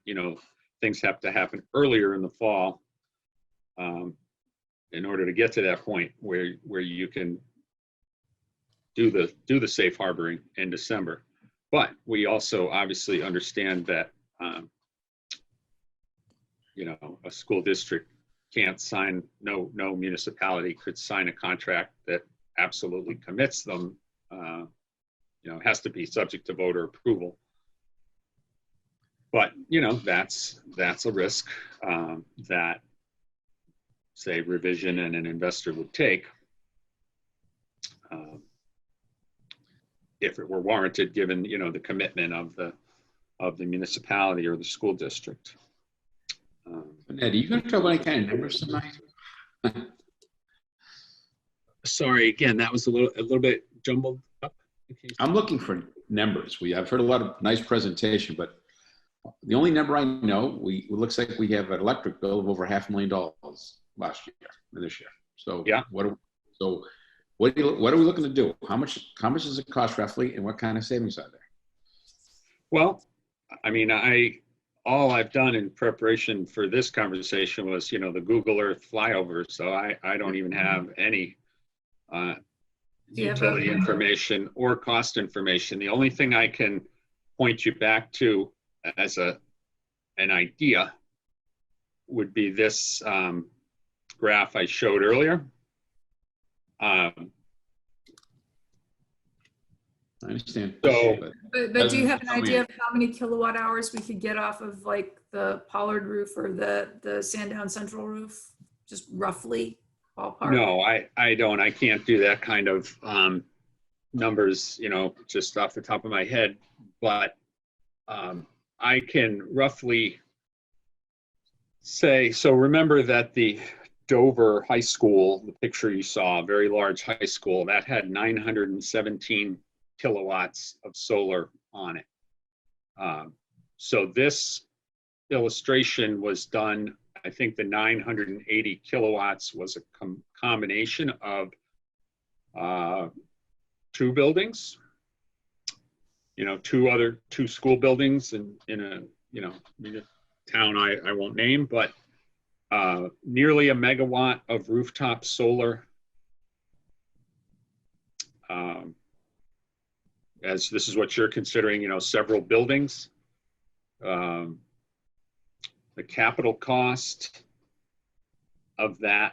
things have to happen earlier in the fall in order to get to that point where you can do the safe harboring in December. But we also obviously understand that a school district can't sign, no municipality could sign a contract that absolutely commits them. Has to be subject to voter approval. But that's a risk that, say, Revision and an investor would take if it were warranted, given the commitment of the municipality or the school district. Ned, are you going to talk about any kind of numbers tonight? Sorry, again, that was a little bit jumbled up. I'm looking for numbers. I've heard a lot of nice presentation, but the only number I know, it looks like we have an electric bill of over $500,000 last year or this year. So yeah, what are we looking to do? How much does it cost roughly, and what kind of savings are there? Well, I mean, all I've done in preparation for this conversation was, the Google Earth flyover. So I don't even have any utility information or cost information. The only thing I can point you back to as an idea would be this graph I showed earlier. I understand. So, but do you have an idea of how many kilowatt hours we could get off of like the Pollard roof or the Sandown Central roof? Just roughly, ballpark? No, I don't. I can't do that kind of numbers, just off the top of my head. But I can roughly say, so remember that the Dover High School, the picture you saw, a very large high school, that had 917 kilowatts of solar on it. So this illustration was done, I think the 980 kilowatts was a combination of 2 buildings, two school buildings in a town I won't name, but nearly a megawatt of rooftop solar. As this is what you're considering, you know, several buildings. The capital cost of that,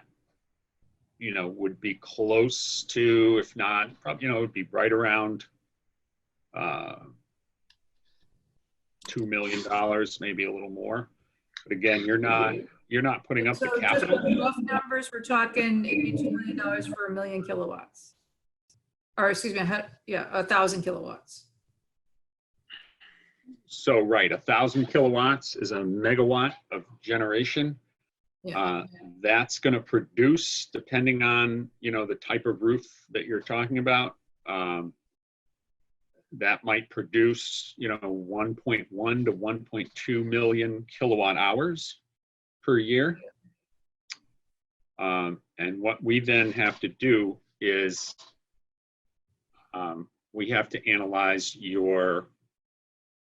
you know, would be close to, if not, probably, you know, it would be right around $2 million, maybe a little more. But again, you're not putting up the So just capital. for rough numbers, we're talking $82 million for 1,000,000 kilowatts. Or excuse me, yeah, 1,000 kilowatts. So right, 1,000 kilowatts is a megawatt of generation. Yeah. That's going to produce, depending on, you know, the type of roof that you're talking about, that might produce, you know, 1.1 to 1.2 million kilowatt hours per year. And what we then have to do is we have to analyze your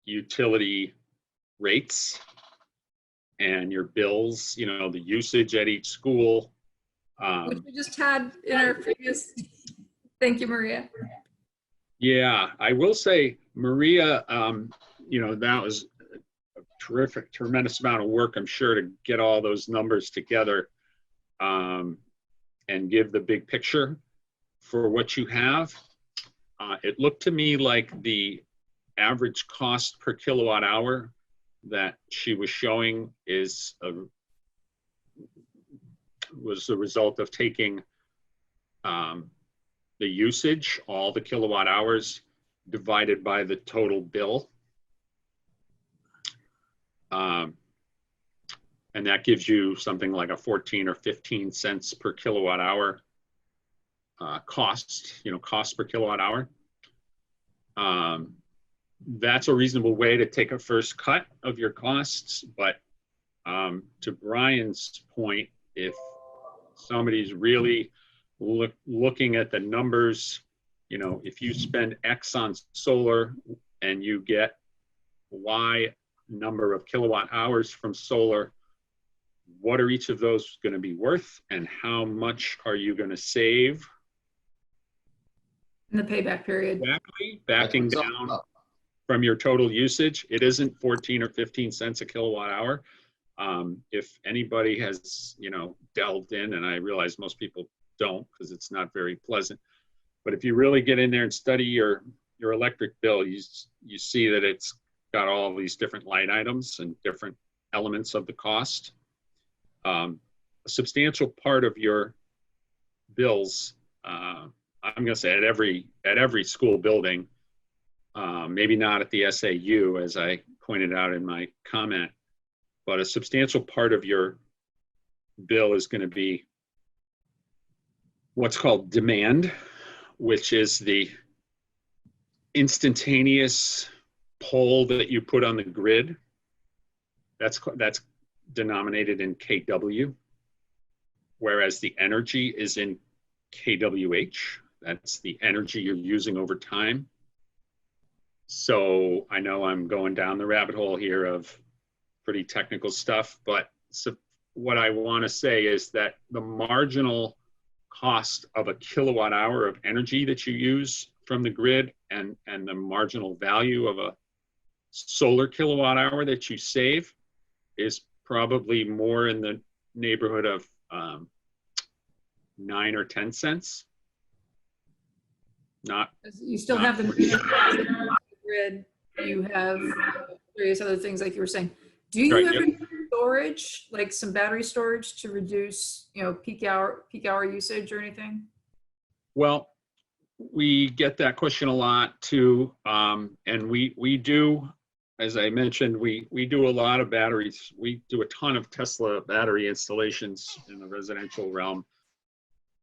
utility rates and your bills, you know, the usage at each school. Which we just had in our previous, thank you, Maria. Yeah, I will say, Maria, you know, that was a tremendous amount of work, I'm sure, to get all those numbers together and give the big picture for what you have. It looked to me like the average cost per kilowatt hour that she was showing was the result of taking the usage, all the kilowatt hours, divided by the total bill. And that gives you something like a 14 or 15 cents per kilowatt hour cost, you know, cost per kilowatt hour. That's a reasonable way to take a first cut of your costs. But to Brian's point, if somebody's really looking at the numbers, you know, if you spend X on solar and you get Y number of kilowatt hours from solar, what are each of those going to be worth, and how much are you going to save In the payback period. exactly, backing down from your total usage? It isn't 14 or 15 cents a kilowatt hour. If anybody has, you know, delved in, and I realize most people don't because it's not very pleasant, but if you really get in there and study your electric bill, you see that it's got all these different line items and different elements of the cost. A substantial part of your bills, I'm going to say at every school building, maybe not at the SAU, as I pointed out in my comment, but a substantial part of your bill is going to be what's called demand, which is the instantaneous pole that you put on the grid. That's denominated in kW, whereas the energy is in kWh. That's the energy you're using over time. So I know I'm going down the rabbit hole here of pretty technical stuff, but what I want to say is that the marginal cost of a kilowatt hour of energy that you use from the grid and the marginal value of a solar kilowatt hour that you save is probably more in the neighborhood of 9 or 10 cents. Not You still have the grid. You have various other things like you were saying. Do you Right, ever yep. use storage, like some battery storage, to reduce, you know, peak hour usage or anything? Well, we get that question a lot too, and we do, as I mentioned, we do a lot of batteries. We do a ton of Tesla battery installations in the residential realm.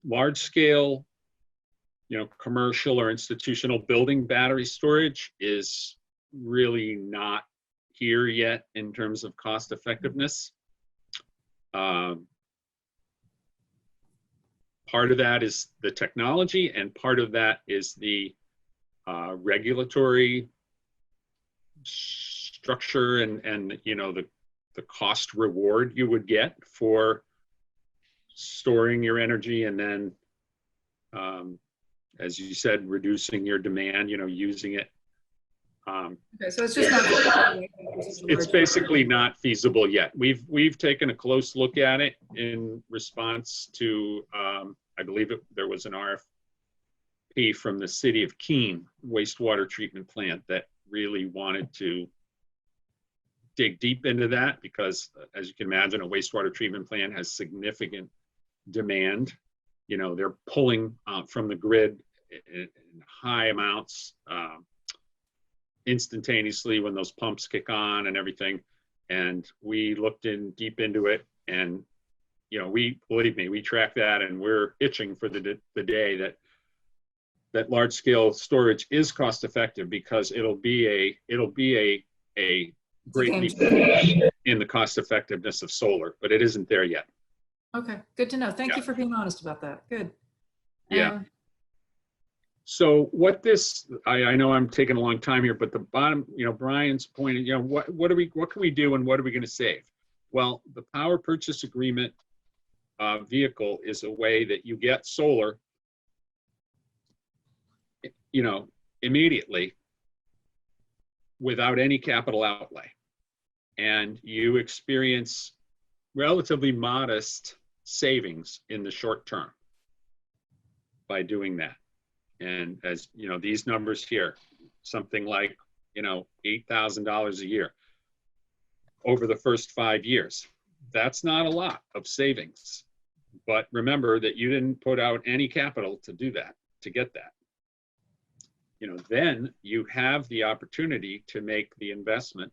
Large scale, you know, commercial or institutional building battery storage is really not here yet in terms of cost effectiveness. Part of that is the technology, and part of that is the regulatory structure and you know, the the cost reward you would get for storing your energy, and then, as you said, reducing your demand, using it. Okay, so it's just not. It's basically not feasible yet. We've taken a close look at it in response to, I believe there was an RFP from the city of Keene wastewater treatment plant that really wanted to dig deep into that, because as you can imagine, a wastewater treatment plant has significant demand. They're pulling from the grid in high amounts instantaneously when those pumps kick on and everything. And we looked in deep into it, and believe me, we track that, and we're itching for the day that large scale storage is cost effective, because it'll be a great leap in the cost effectiveness of solar, but it isn't there yet. Okay, good to know. Thank Yeah. you for being honest about that. Good. Yeah. So what I know I'm taking a long time here, but the bottom, Brian's pointed, what can we do and what are we going to save? Well, the power purchase agreement vehicle is a way that you get solar, immediately without any capital outlay. And you experience relatively modest savings in the short term by doing that. And as these numbers here, something like, $8,000 a year over the first 5 years. That's not a lot of savings. But remember that you didn't put out any capital to do that, to get that. Then you have the opportunity to make the investment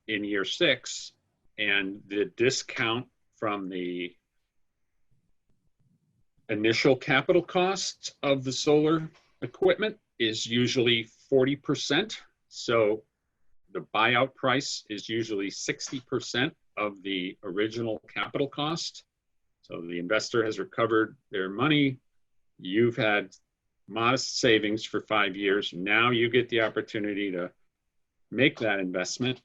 in year 6, and the discount from the initial capital cost of the solar equipment is usually 40%. So the buyout price is usually 60% of the original capital cost. So the investor has recovered their money. You've had modest savings for 5 years. Now you get the opportunity to make that investment.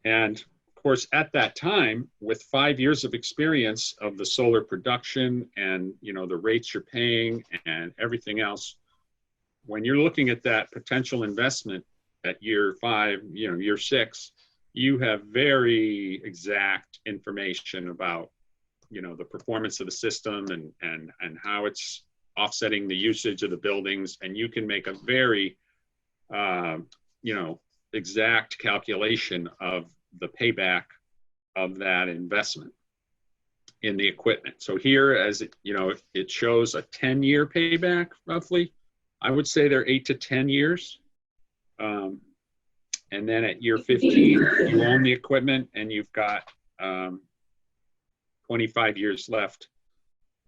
And of course, at that time, with 5 years of experience of the solar production and the rates you're paying and everything else, when you're looking at that potential investment at year 5, year 6, you have very exact information about the performance of the system and how it's offsetting the usage of the buildings, and you can make a very exact calculation of the payback of that investment in the equipment. So here, as it shows a 10-year payback roughly. I would say they're 8 to 10 years. And then at year 15, you own the equipment and you've got 25 years left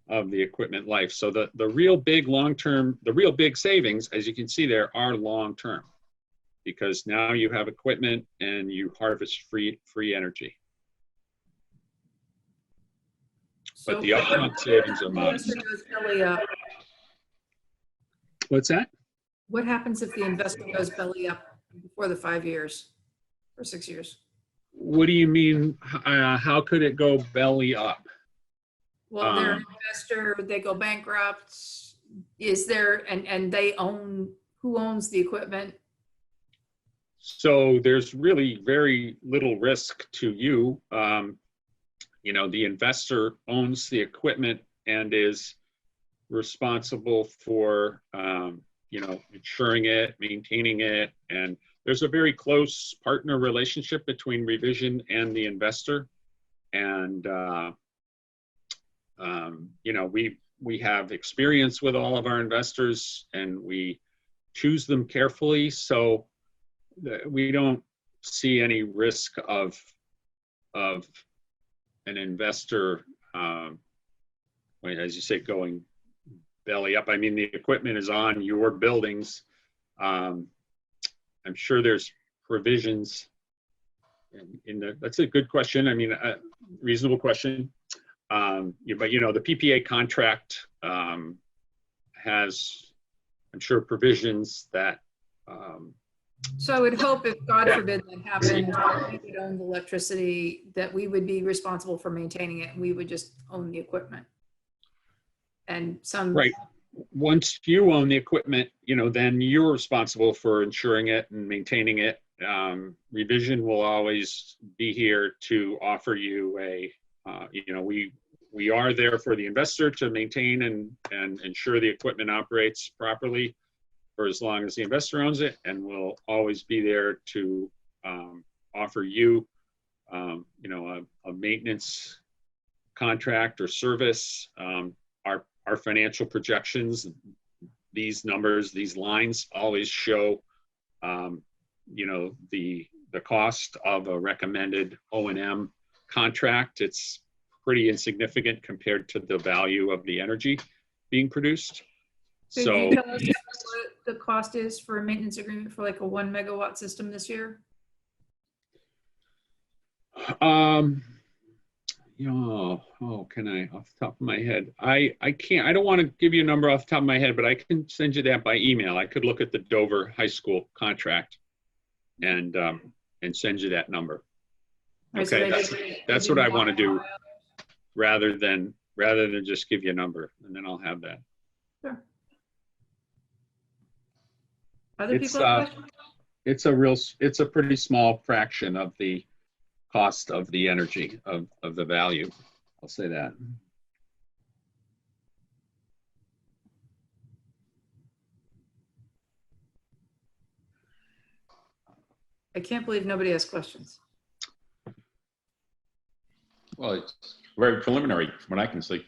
of the equipment life. So the real big the real big savings, as you can see there, are long-term, because now you have equipment and you harvest free energy. But the upfront savings are modest. What's that? What happens if the investment goes belly up before the 5 years or 6 years? What do you mean? How could it go belly up? Well, they're an investor, they go bankrupt. Is there, and they own, who owns the equipment? So there's really very little risk to you. The investor owns the equipment and is responsible for, insuring it, maintaining it. And there's a very close partner relationship between Revision and the investor. And, we have experience with all of our investors and we choose them carefully. So we don't see any risk of an investor, as you say, going belly up. I mean, the equipment is on your buildings. I'm sure there's provisions that's a good question. I mean, a reasonable question. But the PPA contract has, I'm sure, provisions that So I would hope if, God Yeah. forbid, that happened, that we would own the electricity, that we would be responsible for maintaining it, and we would just own the equipment. And some. Right. Once you own the equipment, then you're responsible for insuring it and maintaining it. Revision will always be here to offer you we are there for the investor to maintain and ensure the equipment operates properly for as long as the investor owns it, and we'll always be there to offer you, a maintenance contract or service. Our financial projections, these numbers, these lines always show, the cost of a recommended O&M contract. It's pretty insignificant compared to the value of the energy being produced. So So, can you tell us what the cost is for a maintenance agreement for like a 1 megawatt system this year? can I, off the top of my head? I don't want to give you a number off the top of my head, but I can send you that by email. I could look at the Dover High School contract and send you that number. Right, so Okay, that's what I want to do, $1. rather than just give you a number, and then I'll have that. Sure. Other It's people have questions? it's a pretty small fraction of the cost of the energy, of the value. I'll say that. I can't believe nobody has questions. Well, it's very preliminary from what I can see.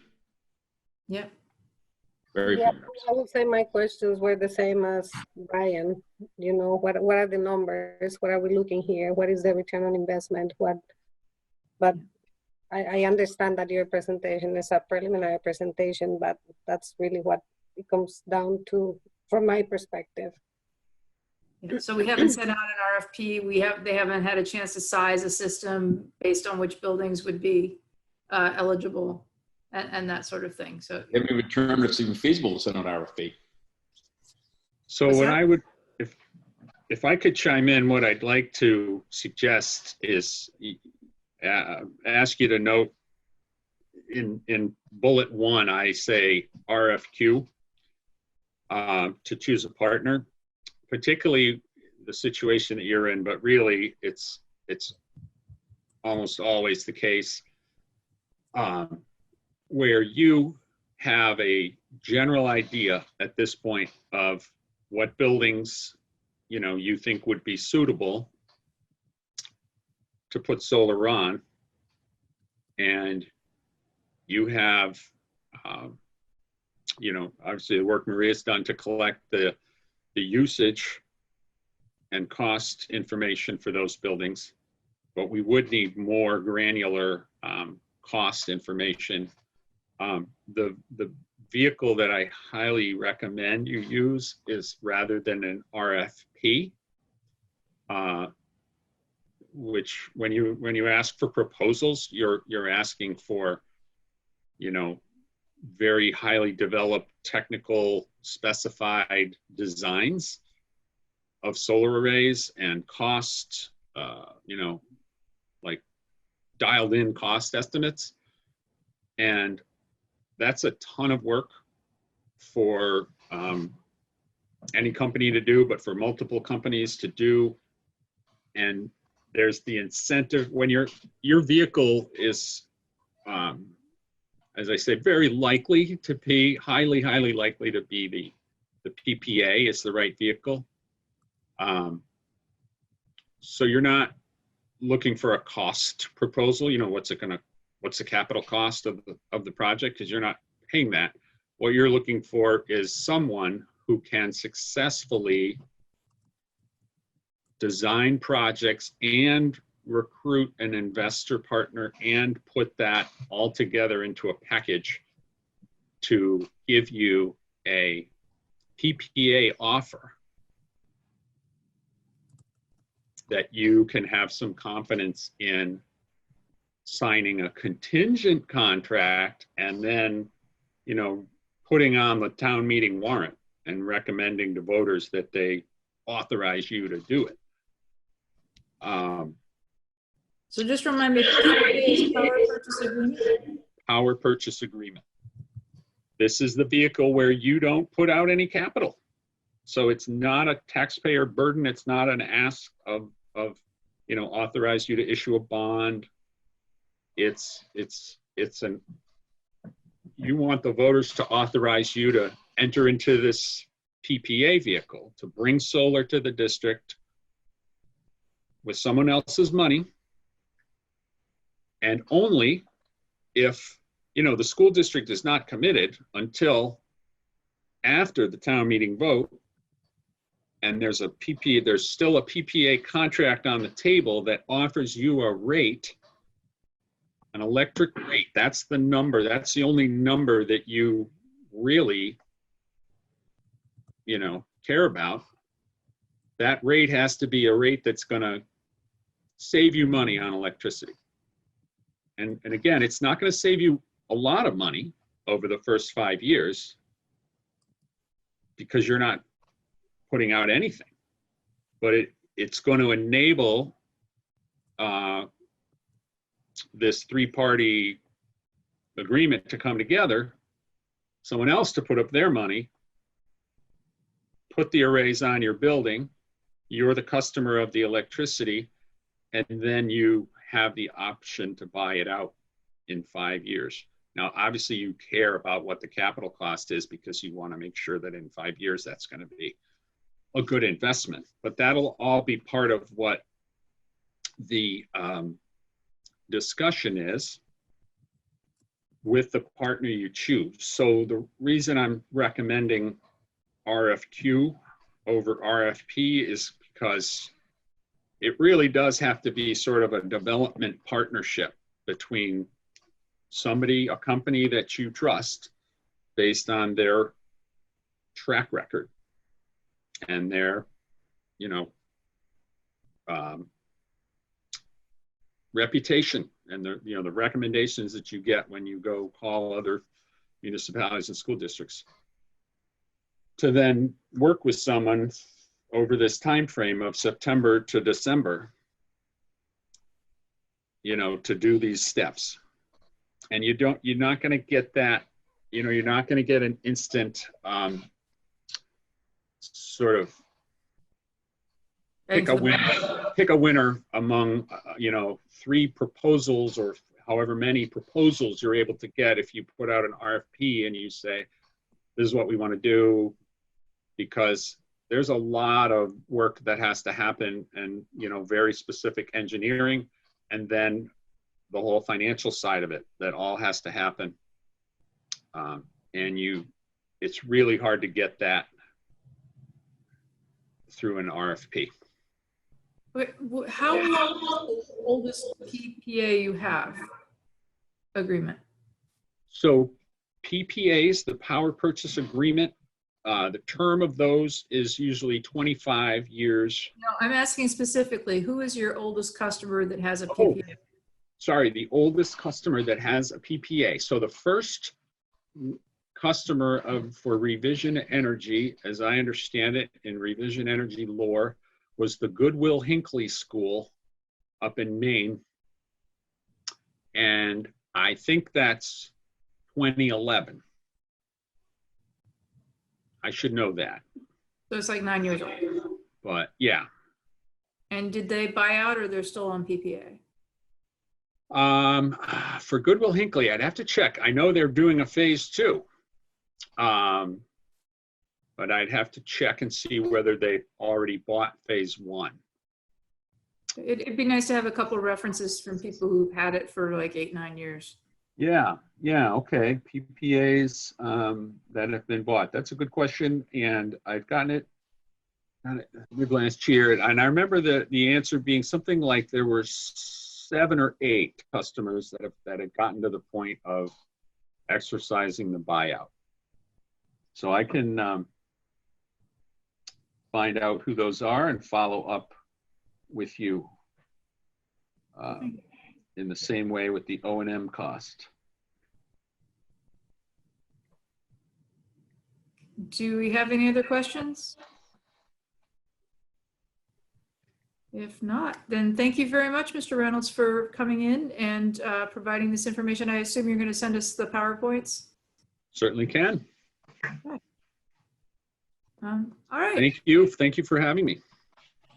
Yeah. Very Yeah, preliminary. I would say my questions were the same as Brian. What are the numbers? What are we looking here? What is the return on investment? But I understand that your presentation is a preliminary presentation, but that's really what it comes down to from my perspective. Yeah, so we haven't sent out an RFP. They haven't had a chance to size a system based on which buildings would be eligible and that sort of thing. So They haven't even determined if it's even feasible to send out an RFP. So What's what that? I would, if I could chime in, what I'd like to suggest is ask you to note in bullet 1, I say RFQ to choose a partner, particularly the situation that you're in, but really it's almost always the case where you have a general idea at this point of what buildings you think would be suitable to put solar on, and you have obviously the work Maria's done to collect the usage and cost information for those buildings, but we would need more granular cost information. The vehicle that I highly recommend you use is, rather than an RFP, which when you ask for proposals, you're asking for very highly developed, technical, specified designs of solar arrays and cost, like dialed in cost estimates. And that's a ton of work for any company to do, but for multiple companies to do. And there's the incentive when your vehicle is, as I say, very likely to be, highly likely to be the PPA is the right vehicle. So you're not looking for a cost proposal. What's the capital cost of the project? Because you're not paying that. What you're looking for is someone who can successfully design projects and recruit an investor partner and put that all together into a package to give you a PPA offer that you can have some confidence in signing a contingent contract and then, putting on the town meeting warrant and recommending to voters that they authorize you to do it. So just remind me, PPA is power purchase agreement? Power purchase agreement. This is the vehicle where you don't put out any capital. So it's not a taxpayer burden. It's not an ask of authorize you to issue a bond. You want the voters to authorize you to enter into this PPA vehicle, to bring solar to the district with someone else's money. And only if, the school district is not committed until after the town meeting vote, and there's still a PPA contract on the table that offers you a rate, an electric rate. That's the number. That's the only number that you really, care about. That rate has to be a rate that's going to save you money on electricity. And again, it's not going to save you a lot of money over the first 5 years because you're not putting out anything, but it's going to enable this three-party agreement to come together, someone else to put up their money, put the arrays on your building, you're the customer of the electricity, and then you have the option to buy it out in 5 years. Now, obviously you care about what the capital cost is because you want to make sure that in 5 years that's going to be a good investment, but that'll all be part of what the discussion is with the partner you choose. So the reason I'm recommending RFQ over RFP is because it really does have to be sort of a development partnership between a company that you trust based on their track record and their, reputation and the recommendations that you get when you go call other municipalities and school districts, to then work with someone over this time frame of September to December, to do these steps. And you're not going to get that, you're not going to get an instant sort of pick a winner among 3 proposals or however many proposals you're able to get if you put out an RFP and you say, this is what we want to do, because there's a lot of work that has to happen and very specific engineering, and then the whole financial side of it that all has to happen. It's really hard to get that through an RFP. How long is the oldest PPA you have agreement? So PPAs, the power purchase agreement, the term of those is usually 25 years. No, I'm asking specifically, who is your oldest customer that has a PPA? Sorry, the oldest customer that has a PPA. So the first customer for Revision Energy, as I understand it in Revision Energy lore, was the Goodwill Hinckley School up in Maine. And I think that's 2011. I should know that. So it's like 9 years old. But yeah. And did they buy out or they're still on PPA? For Goodwill Hinckley, I'd have to check. I know they're doing a phase 2. But I'd have to check and see whether they already bought phase 1. It'd be nice to have a couple of references from people who've had it for like 8-9 years. Yeah, okay. PPAs that have been bought. That's a good question, and I've gotten it mid last year, and I remember the answer being something like there were 7 or 8 customers that had gotten to the point of exercising the buyout. So I can find out who those are and follow up with you in the same way with the O&M cost. Do we have any other questions? If not, then thank you very much, Mr. Reynolds, for coming in and providing this information. I assume you're going to send us the PowerPoints. Certainly can. All right. Thank you. Thank you for having me.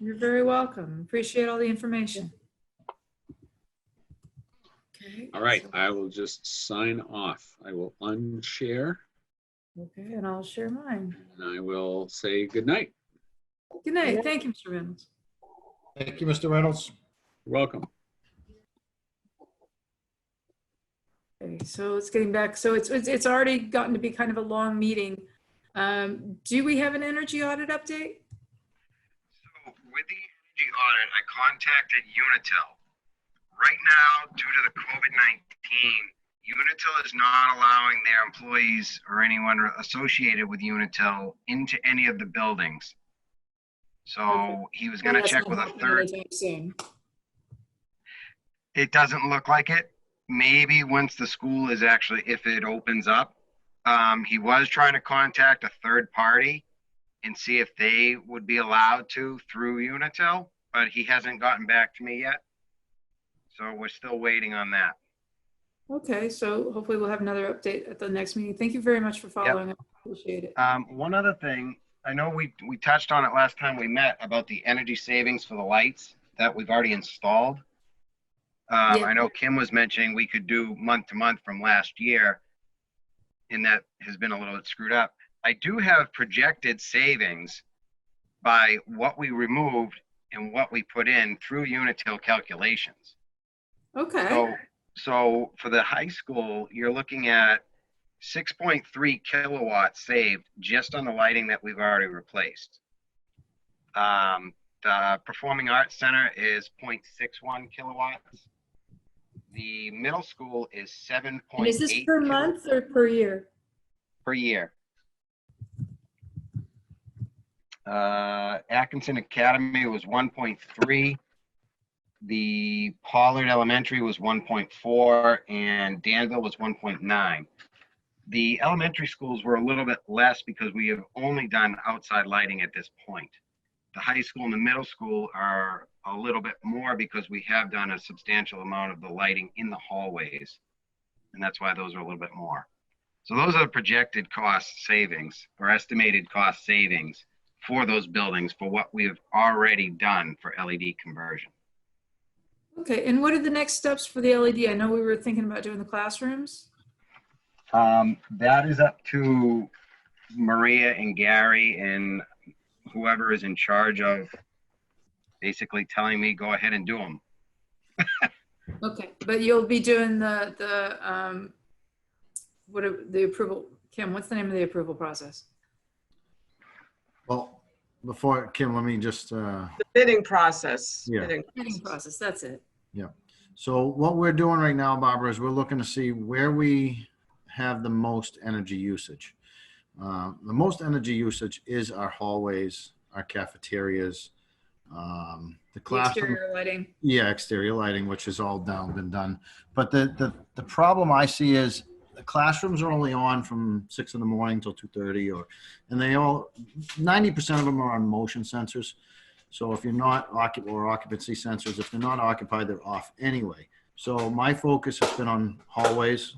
You're very welcome. Appreciate all the information. Okay. All right, I will just sign off. I will unshare Okay, and I'll share mine. and I will say good night. Good night. Thank you, Mr. Reynolds. Thank you, Mr. Reynolds. You're welcome. Okay, so it's getting back. So it's already gotten to be kind of a long meeting. Do we have an energy audit update? So with the energy audit, I contacted Unitil. Right now, due to the COVID-19, Unitil is not allowing their employees or anyone associated with Unitil into any of the buildings. So he was going to check with a third. It doesn't look like it. Maybe once the school is actually, if it opens up, he was trying to contact a third party and see if they would be allowed to through Unitil, but he hasn't gotten back to me yet. So we're still waiting on that. Okay, so hopefully we'll have another update at the next meeting. Thank you very much for following up. Appreciate it. One other thing, I know we touched on it last time we met about the energy savings for the lights that we've already installed. Yeah. I know Kim was mentioning we could do month to month from last year, and that has been a little bit screwed up. I do have projected savings by what we removed and what we put in through Unitil calculations. Okay. So for the high school, you're looking at 6.3 kilowatts saved just on the lighting that we've already replaced. The Performing Arts Center is 0.61 kilowatts. The middle school is 7.8 And is this per month or per year? per year. Atkinson Academy was 1.3. The Pollard Elementary was 1.4 and Danville was 1.9. The elementary schools were a little bit less because we have only done outside lighting at this point. The high school and the middle school are a little bit more because we have done a substantial amount of the lighting in the hallways. And that's why those are a little bit more. So those are the projected cost savings or estimated cost savings for those buildings for what we have already done for LED conversion. Okay, and what are the next steps for the LED? I know we were thinking about doing the classrooms. That is up to Maria and Gary and whoever is in charge of basically telling me go ahead and do them. Okay, but you'll be doing the approval. Kim, what's the name of the approval process? Well, before, Kim, let me just, The bidding process. Yeah. Bidding process, that's it. yeah. So what we're doing right now, Barbara, is we're looking to see where we have the most energy usage. The most energy usage is our hallways, our cafeterias, the The classroom. exterior lighting. Yeah, exterior lighting, which has all been done. But the problem I see is the classrooms are only on from 6 in the morning till 2:30, and they all 90% of them are on motion sensors. So if you're not occupancy sensors, if they're not occupied, they're off anyway. So my focus has been on hallways,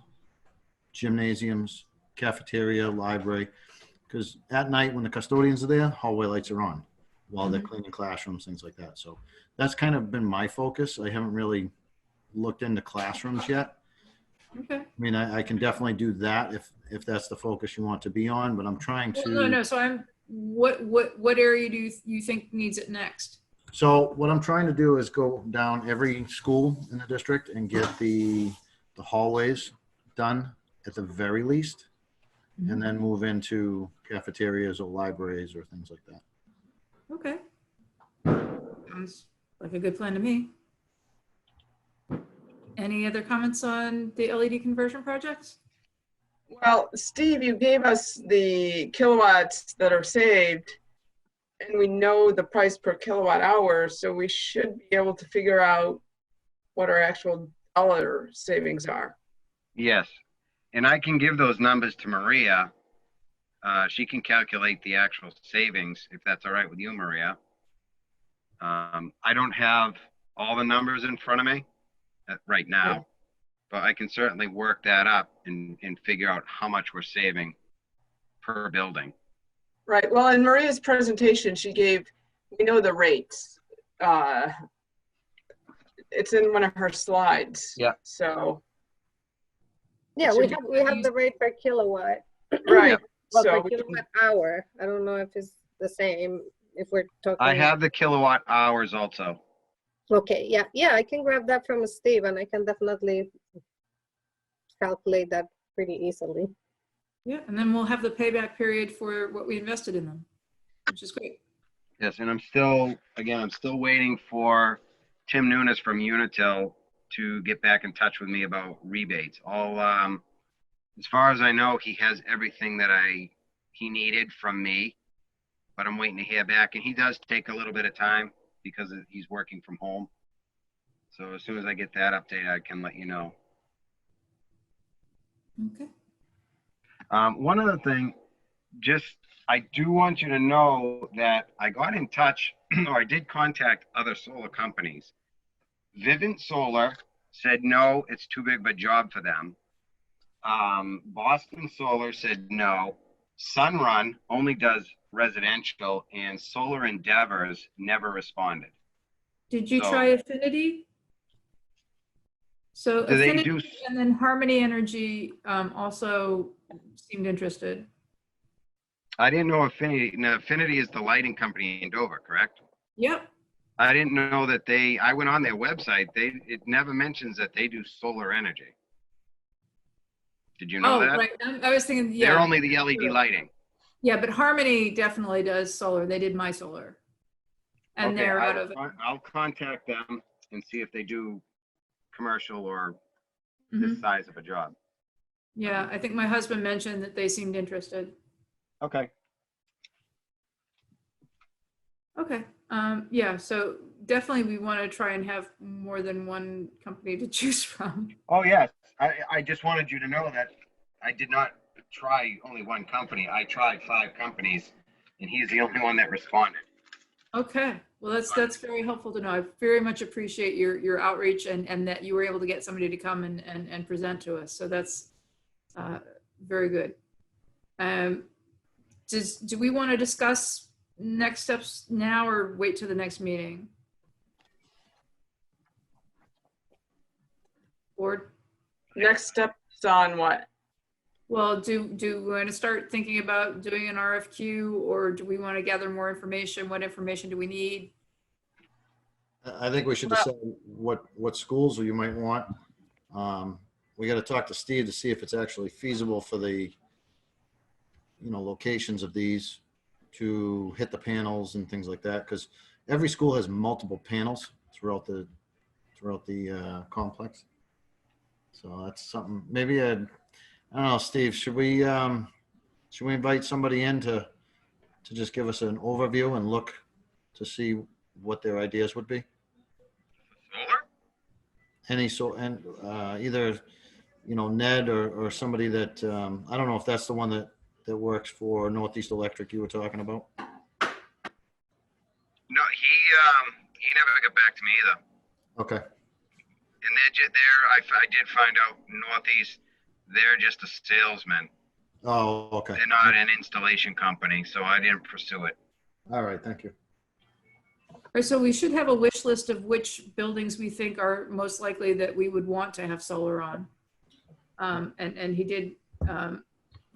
gymnasiums, cafeteria, library, because at night when the custodians are there, hallway lights are on while they're cleaning classrooms, things like that. So that's kind of been my focus. I haven't really looked into classrooms yet. Okay. I mean, I can definitely do that if that's the focus you want to be on, but I'm trying to. Well, no. So what area do you think needs it next? So what I'm trying to do is go down every school in the district and get the hallways done at the very least, and then move into cafeterias or libraries or things like that. Okay. Sounds like a good plan to me. Any other comments on the LED conversion projects? Well, Steve, you gave us the kilowatts that are saved, and we know the price per kilowatt hour, so we should be able to figure out what our actual dollar savings are. Yes. And I can give those numbers to Maria. She can calculate the actual savings if that's all right with you, Maria. I don't have all the numbers in front of me right now, but I can certainly work that up and figure out how much we're saving per building. Right. Well, in Maria's presentation, she gave, we know the rates. It's in one of her slides. Yeah. So. Yeah, we have the rate per kilowatt. Right. Well, So per kilowatt hour. I don't know if it's the same if we're talking. I have the kilowatt hours also. Okay, yeah, I can grab that from Steve and I can definitely calculate that pretty easily. Yeah, and then we'll have the payback period for what we invested in them, which is great. Yes, and I'm still waiting for Tim Nunes from Unitil to get back in touch with me about rebates. As far as I know, he has everything that he needed from me, but I'm waiting to hear back. And he does take a little bit of time because he's working from home. So as soon as I get that update, I can let you know. Okay. One other thing, I do want you to know that I got in touch, or I did contact other solar companies. Vivint Solar said no, it's too big of a job for them. Boston Solar said no. Sunrun only does residential, and Solar Endeavors never responded. Did you So- try Affinity? So Do they Affinity do? and then Harmony Energy also seemed interested. I didn't know Affinity. Now, Affinity is the lighting company in Dover, correct? Yep. I didn't know that I went on their website. It never mentions that they do solar energy. Did you know Oh, that? right. I was thinking, They're yeah. only the LED lighting. Yeah, but Harmony definitely does solar. They did my solar. And Okay, they're out of it. I'll contact them and see if they do commercial or Mhm. this size of a job. Yeah, I think my husband mentioned that they seemed interested. Okay. Okay. Yeah, so definitely we want to try and have more than one company to choose from. Oh, yes. I just wanted you to know that I did not try only one company. I tried 5 companies, and he's the only one that responded. Okay. Well, that's very helpful to know. I very much appreciate your outreach and that you were able to get somebody to come and present to us. So that's very good. Do we want to discuss next steps now or wait till the next meeting? Board? next steps on what? Well, do we want to start thinking about doing an RFQ or do we want to gather more information? What information do we need? I think we should decide what schools you might want. We got to talk to Steve to see if it's actually feasible for the, locations of these to hit the panels and things like that. Because every school has multiple panels throughout the complex. So that's something. Maybe I don't know, Steve. Should we invite somebody in to just give us an overview and look to see what their ideas would be? Solar? Either Ned or somebody that I don't know if that's the one that works for Northeast Electric you were talking about. No, he never got back to me either. Okay. And I did find out Northeast, they're just a salesman. Oh, okay. They're not an installation company, so I didn't pursue it. All right, thank you. All right, so we should have a wish list of which buildings we think are most likely that we would want to have solar on. And he did,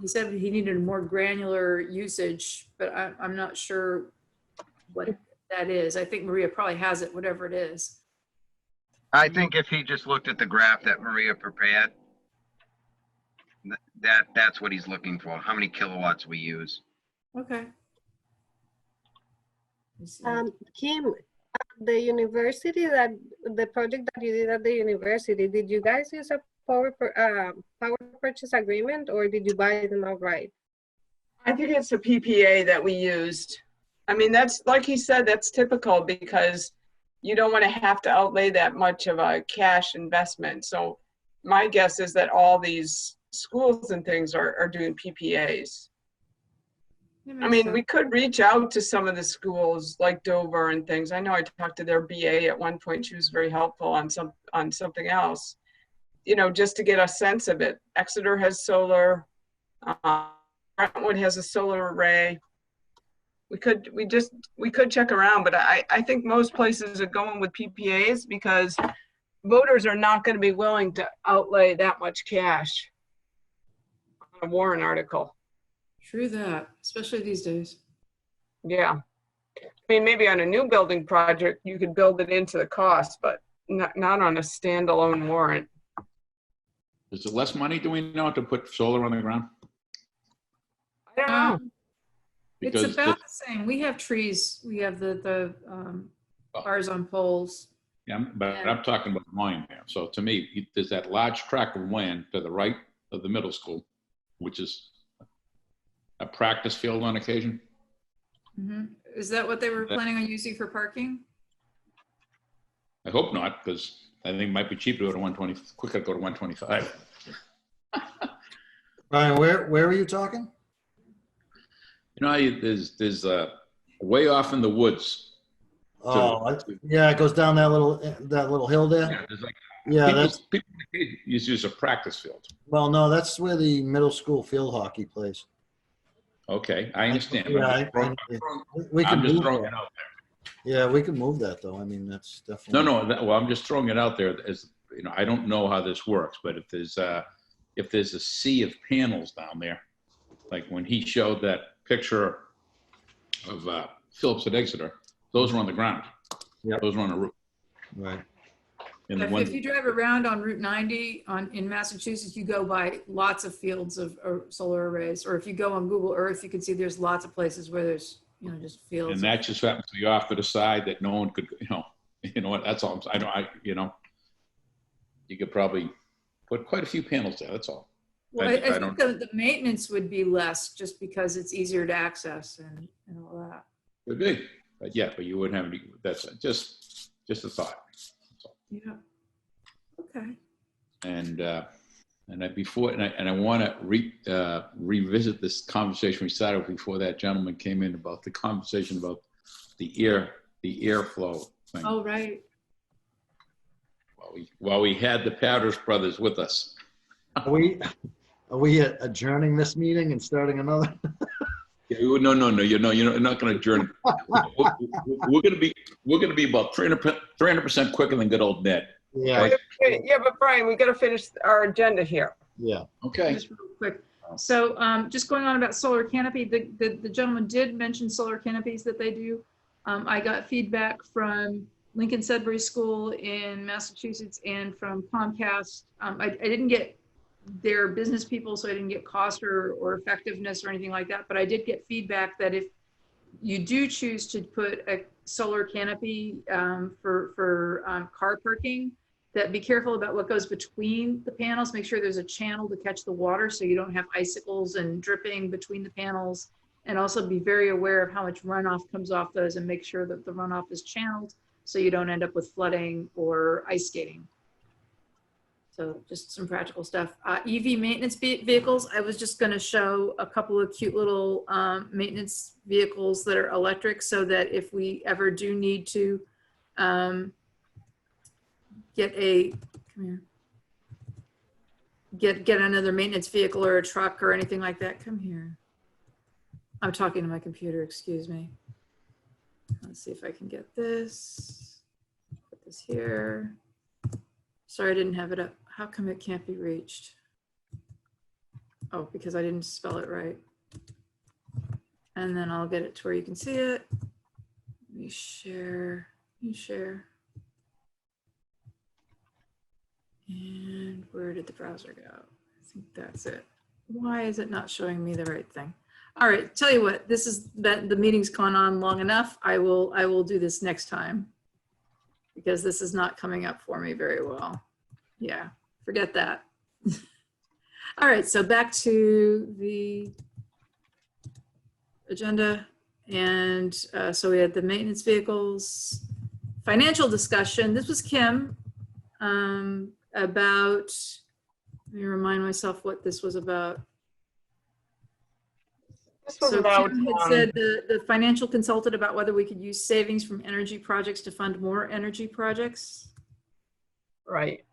he said he needed a more granular usage, but I'm not sure what that is. I think Maria probably has it, whatever it is. I think if he just looked at the graph that Maria prepared, that's what he's looking for, how many kilowatts we use. Okay. Let's see. Kim, the university the project that you did at the university, did you guys use a power purchase agreement or did you buy them outright? I think it's a PPA that we used. I mean, that's like he said, that's typical because you don't want to have to outlay that much of a cash investment. So my guess is that all these schools and things are doing PPAs. It I makes mean, sense. we could reach out to some of the schools like Dover and things. I know I talked to their BA at one point. She was very helpful on something else, you know, just to get a sense of it. Exeter has solar. Brentwood has a solar array. We could check around, but I think most places are going with PPAs because voters are not going to be willing to outlay that much cash on a warrant article. True that, especially these days. Yeah. I mean, maybe on a new building project, you could build it into the cost, but not on a standalone warrant. Is it less money, do we know, to put solar on the ground? I don't know. It's Because about the same. We have trees. We have the bars on poles. Yeah, but I'm talking about volume there. So to me, there's that large tract of land to the right of the middle school, which is a practice field on occasion. Mhm. Is that what they were planning on using for parking? I hope not, because I think it might be cheaper to go to 120, quicker to go to 125. Brian, where are you talking? You know, there's way off in the woods. Yeah, it goes down that little hill there. Yeah, there's like Yeah, people use a practice field. well, no, that's where the middle school field hockey plays. Okay, I understand. Yeah, we can I'm just move throwing that. it out there. Yeah, we can move that though. I mean, that's definitely. No, well, I'm just throwing it out there as, you know, I don't know how this works, but if there's a sea of panels down there, like when he showed that picture of Phillips at Exeter, those were on the ground. Yeah. Those were on the roof. Right. And the If ones, you drive around on Route 90 in Massachusetts, you go by lots of fields of solar arrays. Or if you go on Google Earth, you can see there's lots of places where there's, you know, just fields. and that just happens to be off to the side that no one could, you know what, that's all. You know, you could probably put quite a few panels there, that's all. Well, I I don't- think the maintenance would be less just because it's easier to access and all that. Could be, but yeah, but you wouldn't have any, that's just a thought. Yeah. Okay. And I want to revisit this conversation we started before that gentleman came in about the conversation about the airflow thing. Oh, right. While we had the Powders brothers with us. Are we adjourning this meeting and starting another? No, you're not going to adjourn. We're going to be about 300% quicker than good old Ned. Yeah. Wait, yeah, but Brian, we got to finish our agenda here. Yeah. Okay. Just real quick. So just going on about solar canopy, the gentleman did mention solar canopies that they do. I got feedback from Lincoln Sudbury School in Massachusetts and from Comcast. I didn't get their business people, so I didn't get cost or effectiveness or anything like that. But I did get feedback that if you do choose to put a solar canopy for car parking, that be careful about what goes between the panels. Make sure there's a channel to catch the water so you don't have icicles and dripping between the panels. And also be very aware of how much runoff comes off those and make sure that the runoff is channeled so you don't end up with flooding or ice skating. So just some practical stuff. EV maintenance vehicles. I was just going to show a couple of cute little maintenance vehicles that are electric so that if we ever do need to get another maintenance vehicle or a truck or anything like that. Come here. I'm talking to my computer, excuse me. Let's see if I can get this. Put this here. Sorry, I didn't have it up. How come it can't be reached? Oh, because I didn't spell it right. And then I'll get it to where you can see it. Let me share. And where did the browser go? I think that's it. Why is it not showing me the right thing? All right, tell you what, the meeting's gone on long enough. I will do this next time because this is not coming up for me very well. Yeah, forget that. All right, so back to the agenda. And so we had the maintenance vehicles, financial discussion. This was Kim about, let me remind myself what this was about. This was So about, Kim had said the financial consultant about whether we could use savings from energy projects to fund more energy projects. right.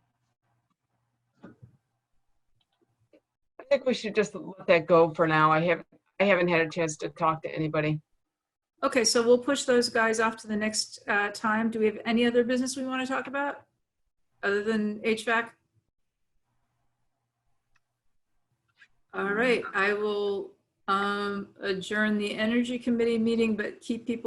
I think we should just let that go for now. I haven't had a chance to talk to anybody. Okay, so we'll push those guys off to the next time. Do we have any other business we want to talk about other than HVAC? All right, I will adjourn the Energy Committee meeting, but keep people